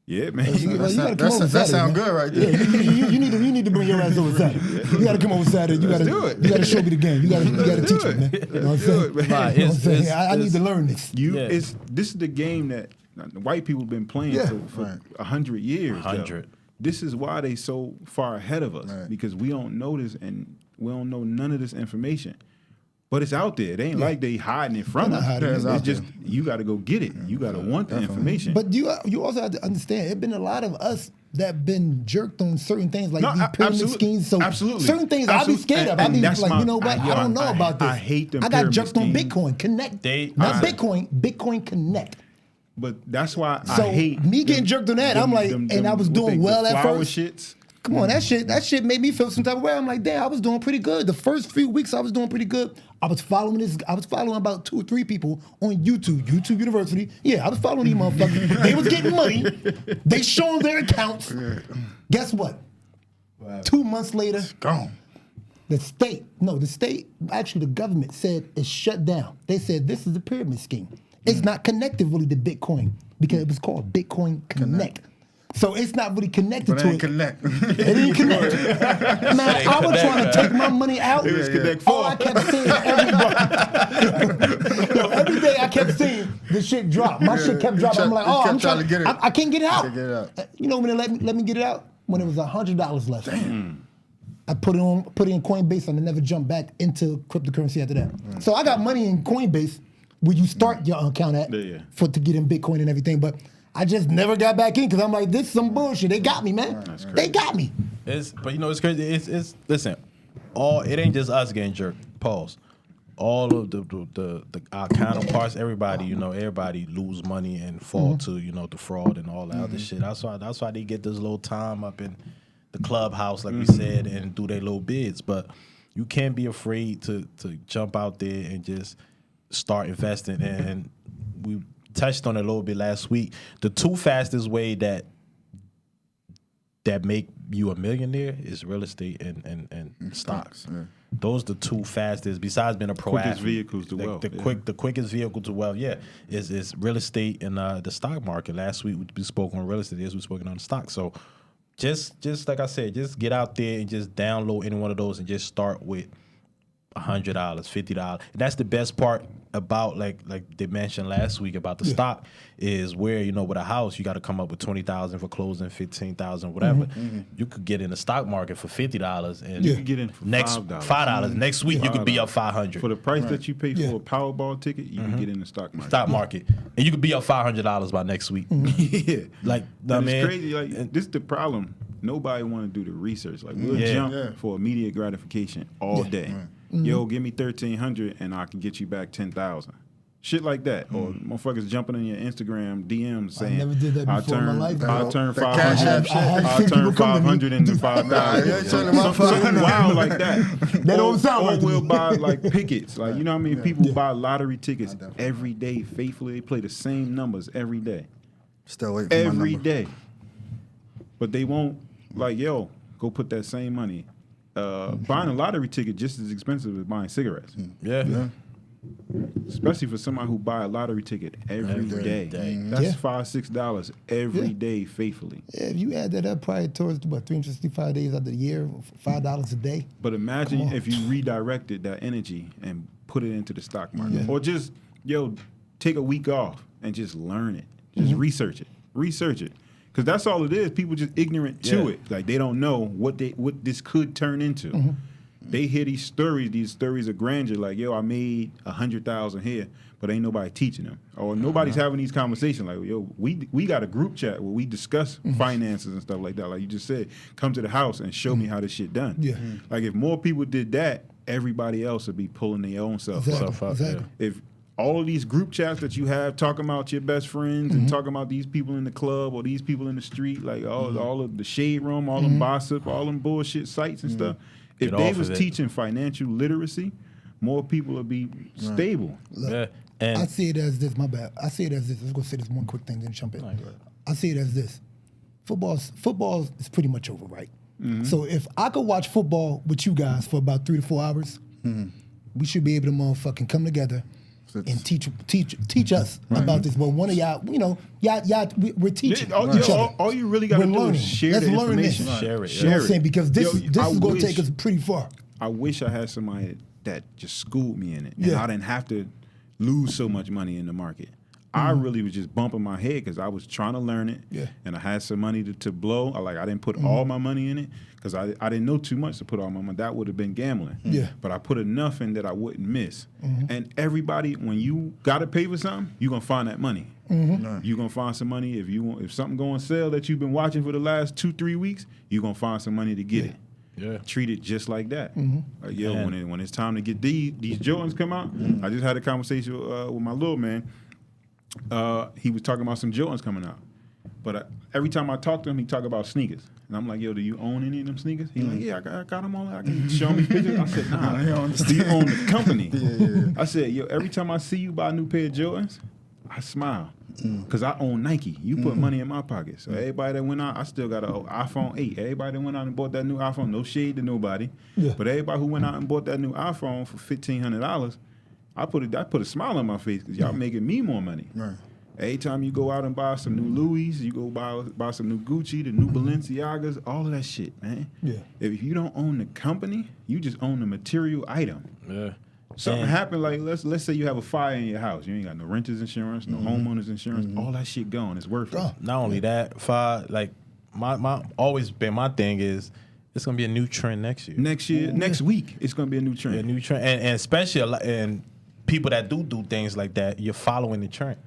Yeah, man. That sounds good right there. Yeah, you need to bring your ass over Saturday. You got to come over Saturday. You got to show me the game. You got to teach me, man. You know what I'm saying? I need to learn this. This is the game that the white people have been playing for 100 years. 100. This is why they so far ahead of us, because we don't know this and we don't know none of this information. But it's out there. It ain't like they hiding it from us. It's just you got to go get it. You got to want the information. But you also have to understand, there's been a lot of us that been jerked on certain things like these pyramid schemes. So certain things I be scared of. I be like, you know what? I don't know about this. I hate them. I got jerked on Bitcoin Connect. Not Bitcoin. Bitcoin Connect. But that's why I hate me getting jerked on that. I'm like, and I was doing well at first. Shits. Come on, that shit made me feel some type of way. I'm like, damn, I was doing pretty good. The first few weeks I was doing pretty good. I was following about 2 or 3 people on YouTube University. Yeah, I was following these motherfuckers. They was getting money. They showing their accounts. Guess what? 2 months later, gone. The state, actually the government said it's shut down. They said this is a pyramid scheme. It's not connected really to Bitcoin because it was called Bitcoin Connect. So it's not really connected to it. Connect. It ain't connect. Man, I was trying to take my money out. It was Connect All I kept seeing every day I kept seeing the shit drop. My shit kept dropping. I'm like, I'm trying to get it. I can't get it out. You know when they let me get it out? When it was $100 left. Damn. I put it in Coinbase and I never jumped back into cryptocurrency after that. So I got money in Coinbase where you start your account at to get in Bitcoin and everything, but I just never got back in because I'm like, this is some bullshit. They got me, man. They got me. But you know, it's crazy. It's listen, it ain't just us getting jerked. Pause. All of our counterparts, everybody lose money and fall to the fraud and all that other shit. That's why they get this little time up in the clubhouse, like we said, and do their little bids. But you can't be afraid to jump out there and just start investing. And we touched on it a little bit last week. The 2 fastest way that make you a millionaire is real estate and stocks. Those are the 2 fastest, besides being a pro quickest athlete. Vehicles to wealth. The quickest vehicle to wealth, is real estate and the stock market. Last week we spoke on real estate. This we spoken on the stock. So just like I said, just get out there and just download any one of those and just start with $100, $50. And that's the best part. about like they mentioned last week about the stock is where, you know, with a house you got to come up with 20,000 for closing, 15,000, whatever. You could get in the stock market for $50 and You can get in for $5. Next week you could be up 500 for the price that you pay for a Powerball ticket. You can get in the stock market. And you could be up $500 by next week. Yeah, Like, I and mean, it's crazy. Like, this is the problem. Nobody want to do the research. Like, we'll jump for immediate gratification all day. Yo, give me 1,300 and I can get you back 10,000. Shit like that. Or motherfuckers jumping in your Instagram DMs saying, I never did that before in my life. I'll turn That Cash App 500. shit. I'll turn 500 into 5,000. Something wild like that. That don't sound right to we'll me. buy like pickets. Like, you know what I mean? People buy lottery tickets every day faithfully. They play the same numbers every day. Still waiting for my Every number. day. But they won't, like, yo, go put that same money. Buying a lottery ticket just as expensive as buying cigarettes. yeah. Especially for somebody who buy a lottery ticket every day. That's $5-6 every day faithfully. Yeah, if you add that up, probably towards 365 days out of the year, $5 a day. But imagine if you redirected that energy and put it into the stock market. Or just, take a week off and just learn it. Just research it. Research it. Because that's all it is. People just ignorant to it. Like, they don't know what this could turn into. They hear these stories of grandeur, like, yo, I made 100,000 here, but ain't nobody teaching them. Or nobody's having these conversations like, yo, we got a group chat where we discuss finances and stuff like that. Like you just said, come to the house and show me how this shit done. Yeah. Like, if more people did that, everybody else would be pulling their own self up. Exactly. If all of these group chats that you have talking about your best friends and talking about these people in the club or these people in the street, like all of the shade room, all them gossip, all them bullshit sites and stuff, if they was teaching financial literacy, more people would be stable. Look, I see it as this, my bad. I see it as this. Let's go say this one quick thing, then jump in. I see it as this. Football is pretty much over, right? So if I could watch football with you guys for about 3 to 4 hours, we should be able to motherfucking come together and teach us about this. But one of y'all, we're teaching. All you really got to do is share the information. Share it. You know what I'm saying? Because this is going to take us pretty far. I wish I had somebody that just schooled me in it, and I didn't have to lose so much money in the market. I really was just bumping my head because I was trying to learn it, and I had some money to blow. I didn't put all my money in it because I didn't know too much to put all my money. That would have been gambling. But I put enough in that I wouldn't miss. And everybody, when you got to pay for something, you're going to find that money. You're going to find some money. If something go on sale that you've been watching for the last 2-3 weeks, you're going to find some money to get it. Yeah. Treat it just like that. Like, when it's time to get these Jordans come out, I just had a conversation with my little man. He was talking about some Jordans coming out. But every time I talk to him, he talk about sneakers. And I'm like, yo, do you own any of them sneakers? He's like, yeah, I got them all. I can show me pictures. I said, nah, do you own the company? I said, yo, every time I see you buy a new pair of Jordans, I smile. Because I own Nike. You put money in my pocket. So everybody that went out, I still got an iPhone 8. Everybody that went out and bought that new iPhone, no shade to nobody. But everybody who went out and bought that new iPhone for $1,500, I put a smile on my face because y'all making me more money. Right. Every time you go out and buy some new Louis, you go buy some new Gucci, the new Balenciagas, all of that shit, man. Yeah. If you don't own the company, you just own the material item. Yeah. Something happened, like let's say you have a fire in your house. You ain't got no renter's insurance, no homeowner's insurance. All that shit gone. It's worth it. Not only that, like my always been my thing is it's gonna be a new trend next year. Next week, it's gonna be a new trend. A new trend, and especially and people that do things like that, you're following the trend.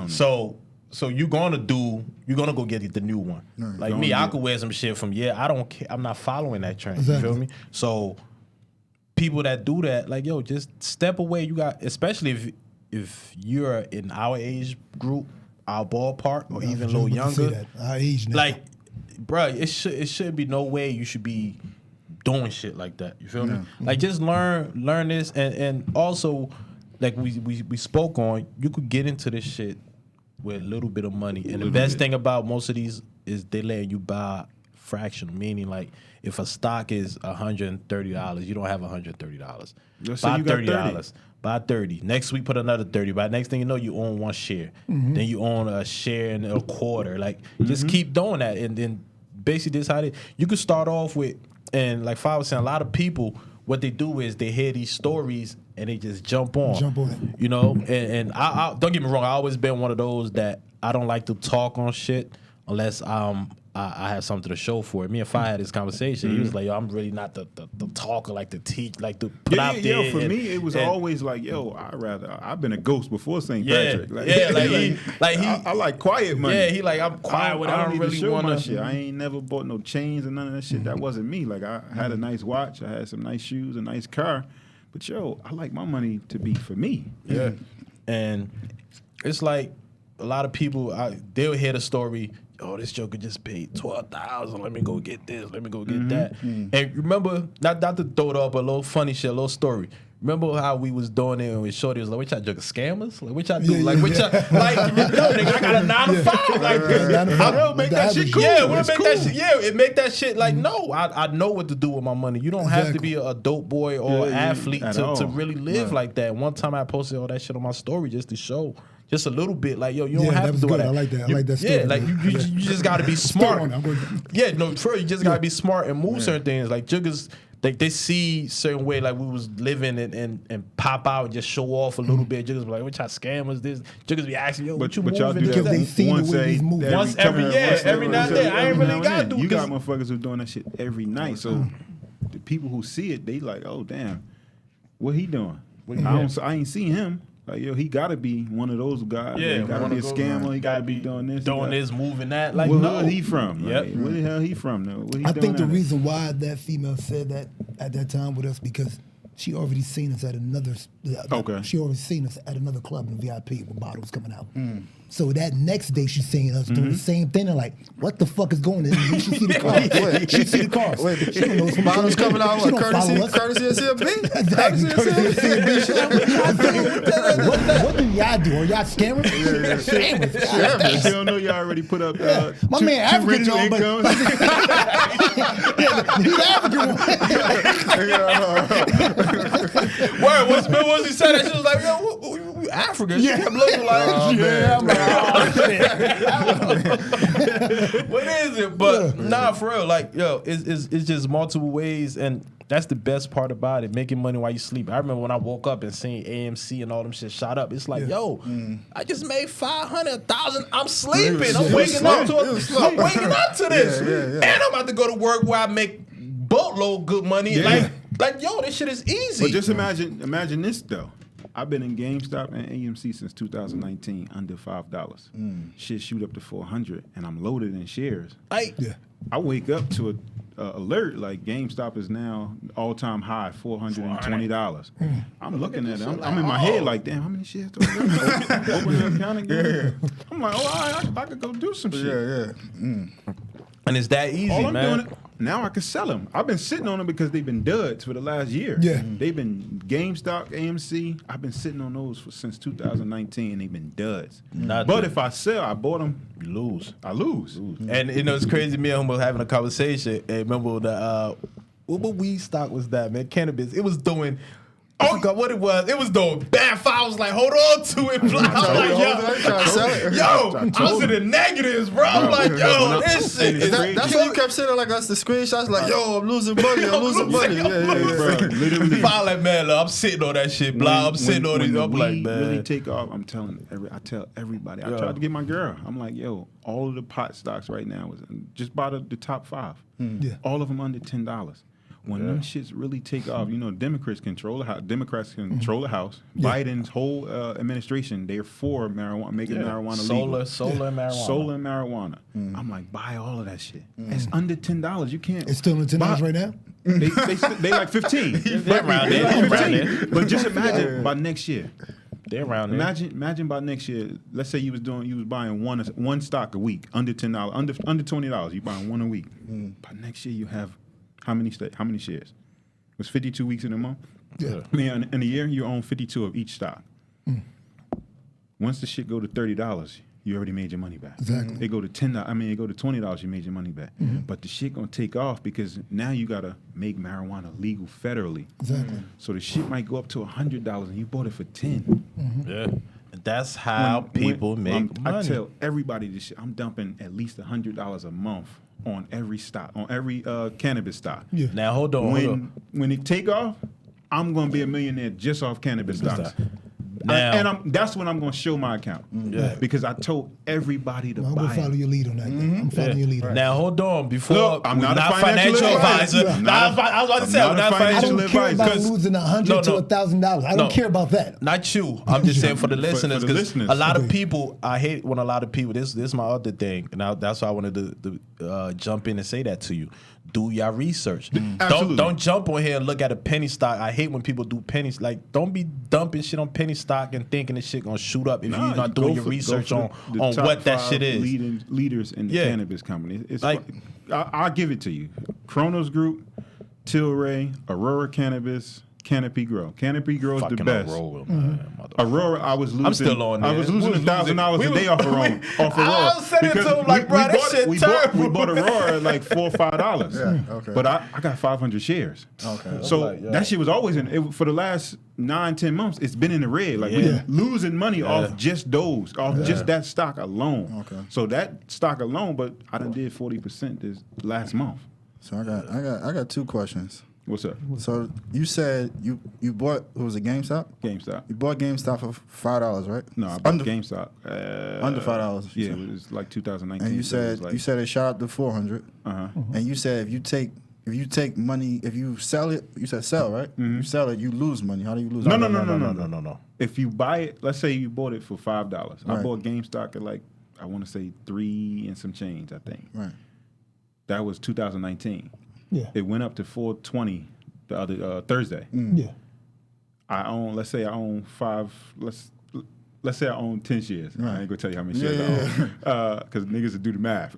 So you're gonna go get the new one. Right. Like me, I could wear some shit from I don't care. I'm not following that trend. Exactly. You feel me? So people that do that, like, yo, just step away. You got, especially if you're in our age group, our ballpark, or even a little younger. Our age now. Like, bro, it should be no way you should be doing shit like that. You feel me? Like, just learn this, and also, like we spoke on, you could get into this shit with a little bit of money. And the best thing about most of these is they letting you buy fractional, meaning like if a stock is $130, you don't have $130. Buy $30. Buy 30. Next week, put another 30. By next thing you know, you own one share. Then you own a share and a quarter. Like, just keep doing that. And then basically this how you could start off with, and like Faha was saying, a lot of people, what they do is they hear these stories and they just jump on. it. You know, and I don't get me wrong. I always been one of those that I don't like to talk on shit unless I have something to show for it. Me and Faha had this conversation. He was like, yo, I'm really not the talker, like the teach, like to put out there. Yeah, for me, it was always like, yo, I've been a ghost before St. Patrick. I like quiet money. Yeah, he like, I'm quiet with it. I don't really show want my shit. I ain't never bought no chains and none of that shit. That wasn't me. Like, I had a nice watch. I had some nice shoes, a nice car. But, yo, I like my money to be for me. Yeah. And it's like a lot of people, they'll hear the story, oh, this joker just paid $12,000. Let me go get this. Let me go get that. And remember, not to throw it up, a little funny shit, a little story. Remember how we was doing it with Shorty was like, what y'all joker scammers? Like, what y'all do? Like, what y'all, like, no, nigga, I got a 9 to 5. Like, I'll make that shit cool. Yeah, we'll make that shit. Yeah, it make that shit like, no, I know what to do with my money. You don't have to be a dope boy or athlete to really live like that. One time I posted all that shit on my story just to show. Just a little bit, like, yo, you don't have to do good. that. I like that. I like that story. Yeah, like you just got to be smart. Yeah, no, for real, you just got to be smart and move certain things. Like Juggers, they see certain way, like we was living and pop out and just show off a little bit. Juggers be like, what y'all scammers this? Juggers be asking, yo, what you y'all moving? do because they seen the way he's moving. Once every now and then. I ain't really got to do. You got motherfuckers who doing that shit every night. So the people who see it, they like, oh damn, what he doing? I ain't seen him. Like, yo, he gotta be one of those guys. Yeah, he gotta be a scammer. He gotta be doing this. Doing this, moving that. Like, where no. he from? Yep. Like, where the hell he from, though? What he I doing think the out reason why that female said that at that time with us because she already seen us at another. Okay. She already seen us at another club in VIP with bottles coming out. So that next day she's seeing us doing the same thing and like, what the fuck is going on? She see the cars. She see the cars. She don't know what's Bottles coming out She with don't follow us. courtesy of CFB? Exactly. What do y'all do? Are y'all scammers? Scammers. She don't know you already put up. My man African and all, but he's African. Word, once he said that, she was like, yo, we African. She kept looking like, I'm like, oh, shit. What is it? But nah, for real, like, yo, it's just multiple ways, and that's the best part about it, making money while you sleep. I remember when I woke up and seen AMC and all them shit shot up. It's like, yo, I just made 500, 1,000. I'm sleeping. I'm waking up to this. And I'm about to go to work where I make boatload good money. Yeah. Like, yo, this shit is easy. But just imagine this though. I've been in GameStop and AMC since 2019, under $5. Shit shoot up to 400, and I'm loaded in shares. I wake up to a alert like GameStop is now all-time high, $420. I'm looking at it. I'm in my head like, damn, how many shares do I have? Open the account again. I'm like, oh, all right, I could go do some shit. And it's that easy, All I'm man. doing, now I can sell them. I've been sitting on them because they've been duds for the last year. Yeah. They've been GameStop, AMC. I've been sitting on those since 2019, and they've been duds. But if I sell, I bought them, You lose. I lose. And you know, it's crazy. Me and him was having a conversation. And remember the what weed stock was that, man? Cannabis. It was doing. I forgot what it was. It was doing bad. I was like, hold on to it. I was like, I was in the negatives, bro. I'm like, yo, this shit is That's why you kept sending like us the screenshots, like, yo, I'm losing money. I'm losing money. Bro, literally. I'm like, man, look, I'm sitting on that shit, blah. I'm sitting on it. I'm like, man. Really take off. I tell everybody. I tried to get my girl. I'm like, yo, all of the pot stocks right now is just by the top 5. All of them under $10. When them shits really take off, you know, Democrats control the House. Biden's whole administration, they're for marijuana, making marijuana legal. Solar and marijuana. Solar and marijuana. I'm like, buy all of that shit. It's under $10. You can't. It's still under $10 right now? They like 15. They're around there. But just imagine by next year. They're around there. Imagine by next year. Let's say you was buying one stock a week under $10, under $20. You buying one a week. By next year you have how many shares? It was 52 weeks in a month. Yeah. I mean, in a year you own 52 of each stock. Once the shit go to $30, you already made your money back. Exactly. It go to $10. I mean, it go to $20, you made your money back. But the shit gonna take off because now you gotta make marijuana legal federally. Exactly. So the shit might go up to $100, and you bought it for $10. Yeah. That's how people make money. I tell everybody this shit. I'm dumping at least $100 a month on every stock, on every cannabis stock. Yeah. Now hold on. When it take off, I'm going to be a millionaire just off cannabis stocks. Now, That's when I'm going to show my account. Because I told everybody to I'm buy gonna follow your lead on that. I'm following your lead on that. now hold on. Before Look, I'm not a financial advisor. advisor. I was about to say, I'm not a I financial don't care about advisor. losing $100 to $1,000. I don't care about that. Not you. I'm just saying for the listeners, the because listeners. a lot of people, I hate when a lot of people. This is my other thing, and that's why I wanted to jump in and say that to you. Do your research. Don't jump on here and look at a penny stock. I hate when people do pennies. Like, don't be dumping shit on penny stock and thinking this shit gonna shoot up if you're not doing your research on what that shit is. Leaders in the cannabis company. It's like I'll give it to you. Kronos Group, Tilray, Aurora Cannabis, Canopy Grow. Canopy Grow is the best. Aurora, I was losing. I'm still on there. I was losing $1,000 a day off Aurora. I was saying it to him like, bro, that shit terrible. We bought Aurora at like $4 or $5. Yeah, okay. But I got 500 shares. Okay. So that shit was always for the last 9-10 months. It's been in the red. Like we're losing money off just those, off just that stock alone. Okay. So that stock alone, but I done did 40% this last month. So I got 2 questions. What's up? So you said you bought, what was it, GameStop? GameStop. You bought GameStop for $5, right? No, I bought GameStop. Under $5. Yeah, it was like 2019. And you said it shot up to 400. And you said if you take money, if you sell it, you said sell, right? You sell it, you lose money. How do you lose? No. If you buy it, let's say you bought it for $5. I bought GameStop at like, I want to say 3 and some change, I think. Right. That was 2019. Yeah. It went up to 420 the other Thursday. Yeah. I own, let's say I own 5, let's say I own 10 shares. I ain't gonna tell you how many shares I own, because niggas will do the math.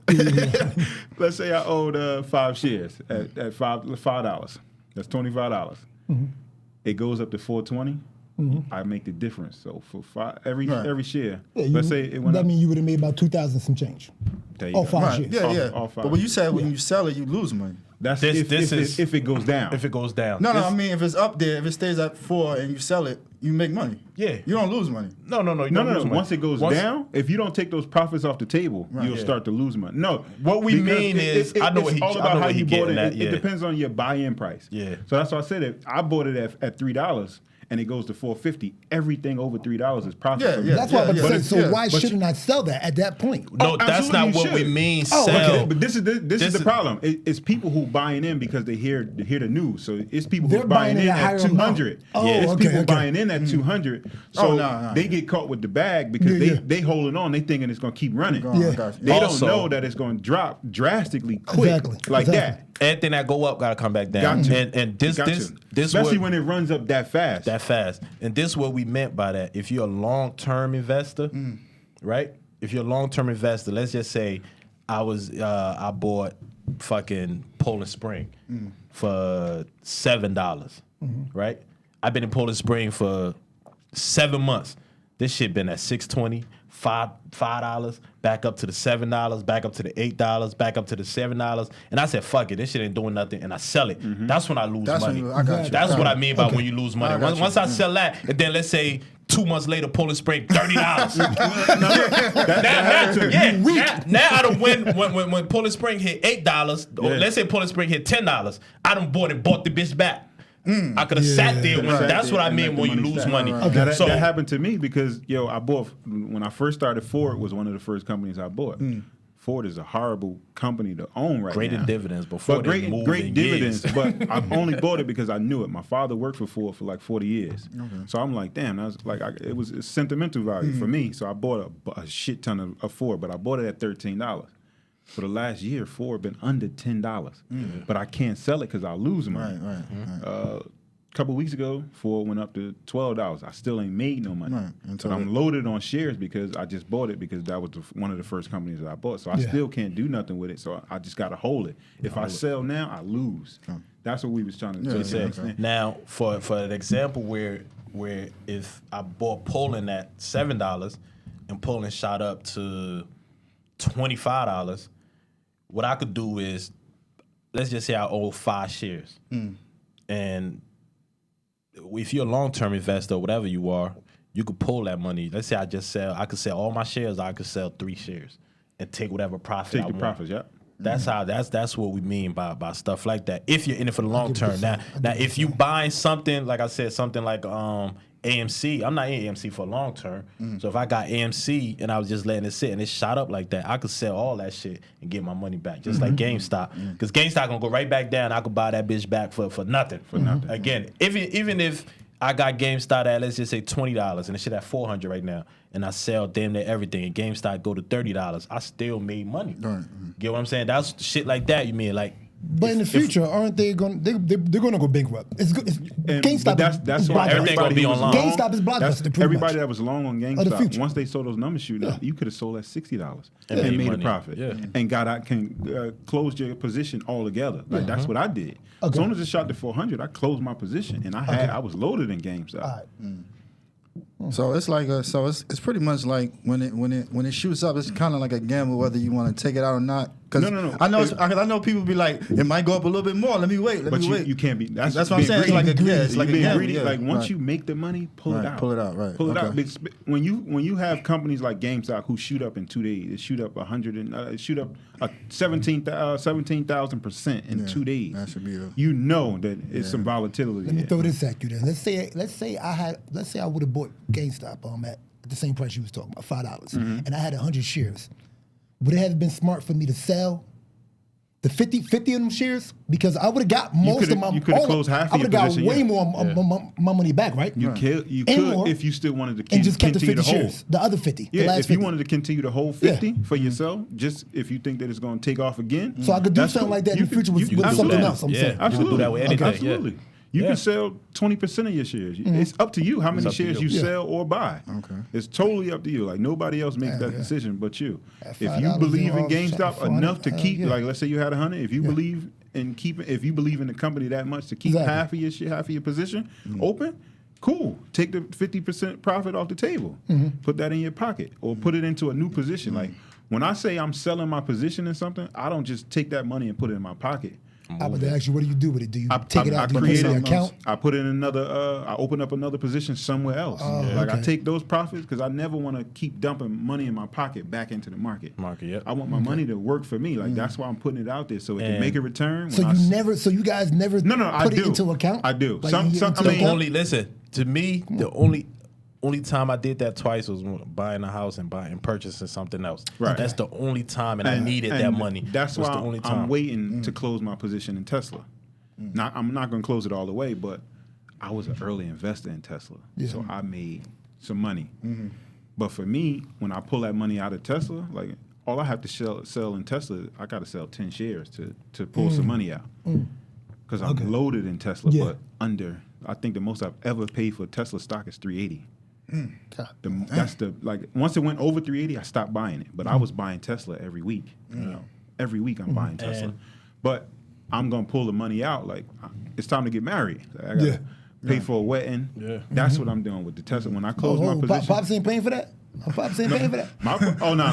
Let's say I own 5 shares at $5. That's $25. It goes up to 420. I make the difference. So for every share, let's say it went that up. means you would have made about 2,000 some change. There you Oh, go. 5 Right. shares. Yeah. All 5. But when you said when you sell it, you lose money. That's This is if it goes down. If it goes down. No, I mean if it's up there, if it stays at 4 and you sell it, you make money. Yeah. You don't lose money. No. You don't No. lose money. Once it goes down, if you don't take those profits off the table, you'll start to lose money. No, What we because mean is, I know what it's he- all I know about how what he you bought getting it. at, It depends on your buy-in price. Yeah. So that's why I said it. I bought it at $3, and it goes to $4.50. Everything over $3 is profit. for me. That's why I'm saying. So why but shouldn't I sell that at that point? No, that's not absolutely what we should. mean. Oh, Sell. okay. But this is the problem. It's people who buying in because they hear the news. So it's people who They're are buying buying in at a higher at 200. amount. Oh, It's okay, people okay. buying in at 200. So no. they get caught with the bag because they holding on. They thinking it's gonna keep running. Yeah. Gotcha. They Also- don't know that it's gonna drop drastically quick like that. Anything that go up gotta come back down. Got you. And this Especially when it runs up that fast. that fast. And this is what we meant by that. If you're a long-term investor, right? If you're a long-term investor, let's just say I bought fucking Poland Spring for $7, right? I've been in Poland Spring for 7 months. This shit been at $6.20, $5, back up to the $7, back up to the $8, back up to the $7, and I said, "Fuck it, this shit ain't doing nothing," and I sell it. That's when I lose That's money. when I got you. That's what I mean by when you lose money. I got you. Once I sell that, and then let's say 2 months later, Poland Spring $30. Now I done win when Poland Spring hit $8, or let's say Poland Spring hit $10. I done bought the bitch back. I could have sat there. That's what I mean when you lose money. Now that happened to me because I bought when I first started. Ford was one of the first companies I bought. Ford is a horrible company to own right Great now. in dividends before they moved great in dividends. years. But I only bought it because I knew it. My father worked for Ford for like 40 years. So I'm like, damn, that was like it was a sentimental value for me. So I bought a shit ton of Ford, but I bought it at $13. For the last year, Ford been under $10, but I can't sell it because I'll lose money. Right. A couple of weeks ago, Ford went up to $12. I still ain't made no money. Right. But I'm loaded on shares because I just bought it because that was one of the first companies that I bought. So I still can't do nothing with it. So I just got to hold it. If I sell now, I lose. That's what we was trying to say. Now, for an example where if I bought Poland at $7 and Poland shot up to $25, what I could do is, let's just say I owe 5 shares, and if you're a long-term investor or whatever you are, you could pull that money. Let's say I could sell all my shares, I could sell 3 shares and take whatever profit I want. Profits, yeah. That's how. That's what we mean by stuff like that. If you're in it for the long term. Now, if you buying something like I said, something like AMC, I'm not in AMC for long term. So if I got AMC and I was just letting it sit and it shot up like that, I could sell all that shit and get my money back, just like GameStop. Because GameStop gonna go right back down. I could buy that bitch back for nothing. For nothing. Again, even if I got GameStop at, let's just say $20 and it shit at $400 right now, and I sell damn near everything, and GameStop go to $30, I still made money. Right. Get what I'm saying? That's shit like that. You mean like? But in the future, aren't they going? They're going to go bankrupt. It's good. GameStop. That's why everything gonna be online. GameStop is blockbuster. Everybody that was long on GameStop, once they saw those numbers shooting up, you could have sold at $60 and made a profit, and got out, closed your position altogether. Like that's what I did. As soon as it shot to 400, I closed my position, and I was loaded in GameStop. All right. So it's like it's pretty much like when it shoots up, it's kind of like a gamble whether you want to take it out or not. Cause no. I know people be like, it might go up a little bit more. Let me wait. Let me wait. You can't be. That's what I'm saying. It's like it's like a gamble. Greedy. Like once you make the money, pull it out. Pull it out. Right. Pull it out. When you have companies like GameStop who shoot up in 2 days, it shoot up 17,000% in 2 days. That should be you know that it's some volatility. Let me throw this at you then. Let's say I would have bought GameStop at the same price you was talking about, $5, and I had 100 shares. Would it have been smart for me to sell the 50 of them shares? Because I would have got most of my. You could have closed half of your position. I would have got way more my money back, right? You could if you still wanted to and just kept the continue 50 to hold. shares, the other 50. Yeah, the last if 50. you wanted to continue to hold 50 for yourself, just if you think that it's going to take off again. So I could do something like that in the future with something else. I'm saying. You can do that with anything. Absolutely. You can sell 20% of your shares. It's up to you how many shares you sell or buy. Okay. It's totally up to you. Like nobody else makes that decision but you. If you believe in GameStop enough to keep, like let's say you had 100, if you believe in if you believe in the company that much to keep half of your share, half of your position open, cool. Take the 50% profit off the table. Put that in your pocket or put it into a new position. Like when I say I'm selling my position in something, I don't just take that money and put it in my pocket. I would ask you, what do you do with it? Do you take it out? Do you put it in an account? I put it in another. I open up another position somewhere else. I take those profits because I never want to keep dumping money in my pocket back into the market. I want my money to work for me. Like that's why I'm putting it out there so it can make a return. So you guys never put it into account? I do. Like Listen to me. The only time I did that twice was buying a house and purchasing something else. Right. That's the only time, and I needed that money. That's why the only time. I'm waiting to close my position in Tesla. I'm not going to close it all the way, but I was an early investor in Tesla, so I made some money. But for me, when I pull that money out of Tesla, like all I have to sell in Tesla, I got to sell 10 shares to pull some money out because I'm loaded in Tesla, but under. I think the most I've ever paid for Tesla stock is $380. That's once it went over 380, I stopped buying it. But I was buying Tesla every week. You know, every week I'm buying Tesla. But I'm gonna pull the money out. Like it's time to get married. I gotta pay for a wedding. Yeah. That's what I'm doing with the Tesla. When I close my position, Pops ain't paying for that. Pops ain't paying for that. Pops ain't. We're gonna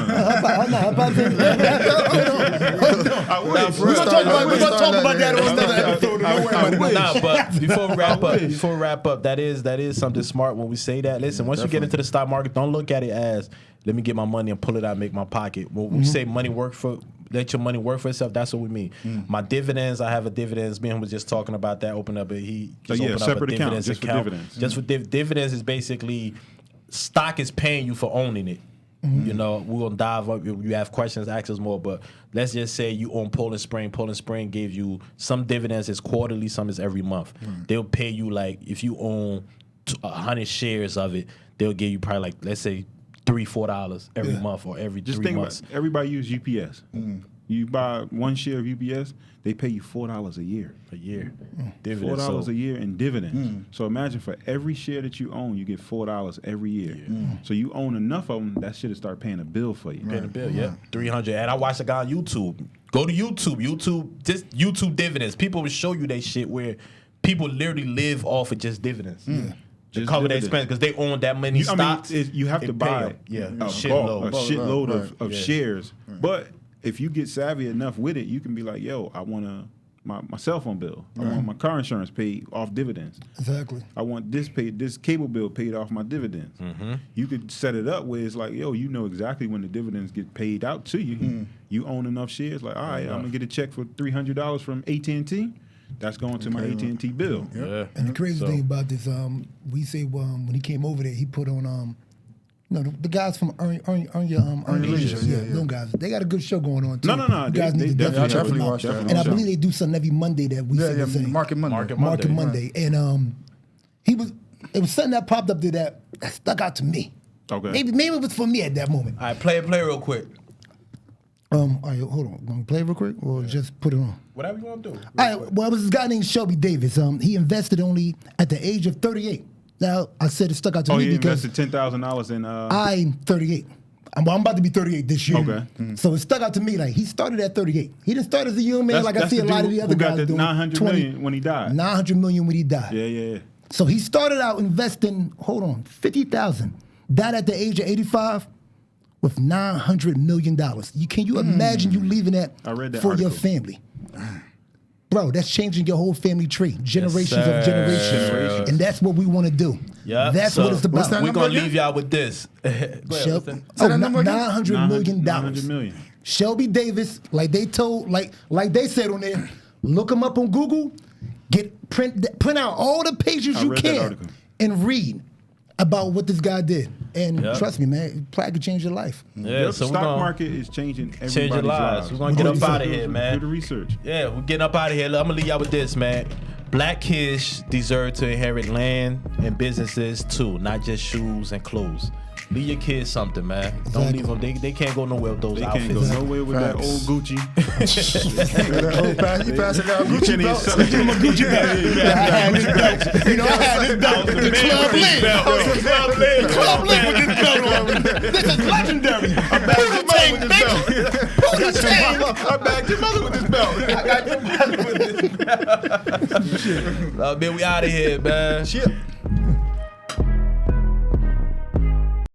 talk about that on another episode. But before we wrap up, that is something smart when we say that. Listen, once you get into the stock market, don't look at it as let me get my money and pull it out and make my pocket. When we say let your money work for itself, that's what we mean. My dividends, I have a dividends. Me and him was just talking about that. Open up opened up a dividends just account. For dividends. Just for dividends is basically stock is paying you for owning it. You know, we're gonna dive up. You have questions, ask us more. But let's just say you own Poland Spring. Poland Spring gave you some dividends is quarterly, some is every month. They'll pay you like if you own 100 shares of it, they'll give you probably like let's say $3-4 every month or every just 3 months. About, everybody use UPS. You buy one share of UPS, they pay you $4 a year. Dividends. $4 a year in dividends. So imagine for every share that you own, you get $4 every year. So you own enough of them, that shit start paying a bill for you. Paying a bill, $300. And I watched a guy on YouTube. Go to YouTube. Just YouTube dividends. People will show you that shit where people literally live off of just dividends. To cover their expense because they own that many stocks. You have to buy a shitload of shares. But if you get savvy enough with it, you can be like, yo, I want to my cell phone bill. I want my car insurance paid off dividends. Exactly. I want this cable bill paid off my dividends. You could set it up where it's like, yo, you know exactly when the dividends get paid out to you. You own enough shares. Like, all right, I'm gonna get a check for $300 from AT&T. That's going to my AT&T bill. Yeah. And the crazy thing about this, we say when he came over there, he put on the guys from Earn Your Leisure, them guys. They got a good show going on too. No. You guys They need to definitely check watch them that. out. And I believe they do something every Monday that we say the same. Market Monday. Market Monday. And it was something that popped up there that stuck out to me. Okay. Maybe it was for me at that moment. All right, play real quick. All right, hold on. Gonna play real quick or just put it on? Whatever you want to do. All right, well, it was this guy named Shelby Davis. He invested only at the age of 38. Now, I said it stuck out to me he because invested $10,000 in. I'm 38. I'm about to be 38 this year. Okay. So it stuck out to me like he started at 38. He didn't start as a young man like I see a lot of the other guys doing. doing. 900 million when he died. 900 million when he died. Yeah. So he started out investing, 50,000. Died at the age of 85 with $900 million. Can you imagine you leaving that I read that for article. your family? Bro, that's changing your whole family tree, generations of generations. And that's what we want to do. Yeah, That's what it's about. that We're number going to again? leave y'all with this. Go ahead, what's that? Say that number again? $900 million. $900 million. Shelby Davis, like they said on there, look him up on Google, print out all the pages you read that can article. and read about what this guy did. And Yeah. trust me, man, probably could change your life. Yeah, The so stock market is changing everybody's your lives. We're gonna get up out of here, man. Do the research. Yeah, we're getting up out of here. I'm gonna leave y'all with this, man. Black kids deserve to inherit land and businesses too, not just shoes and clothes. Leave your kids something, man. Don't leave them. They can't go nowhere with those They outfits. can't go nowhere with that old Gucci. You passing out You Gucci can't even belts? sell it. Gucci belt. I had this belt. You know, I had this belt. The Club Link. Club Link with this belt on. This is legendary. I'm back to Tang, bitch. Pootie Tang. I backed your mother with this belt. I got your mother with this belt. Man, we out of here, man. Shit.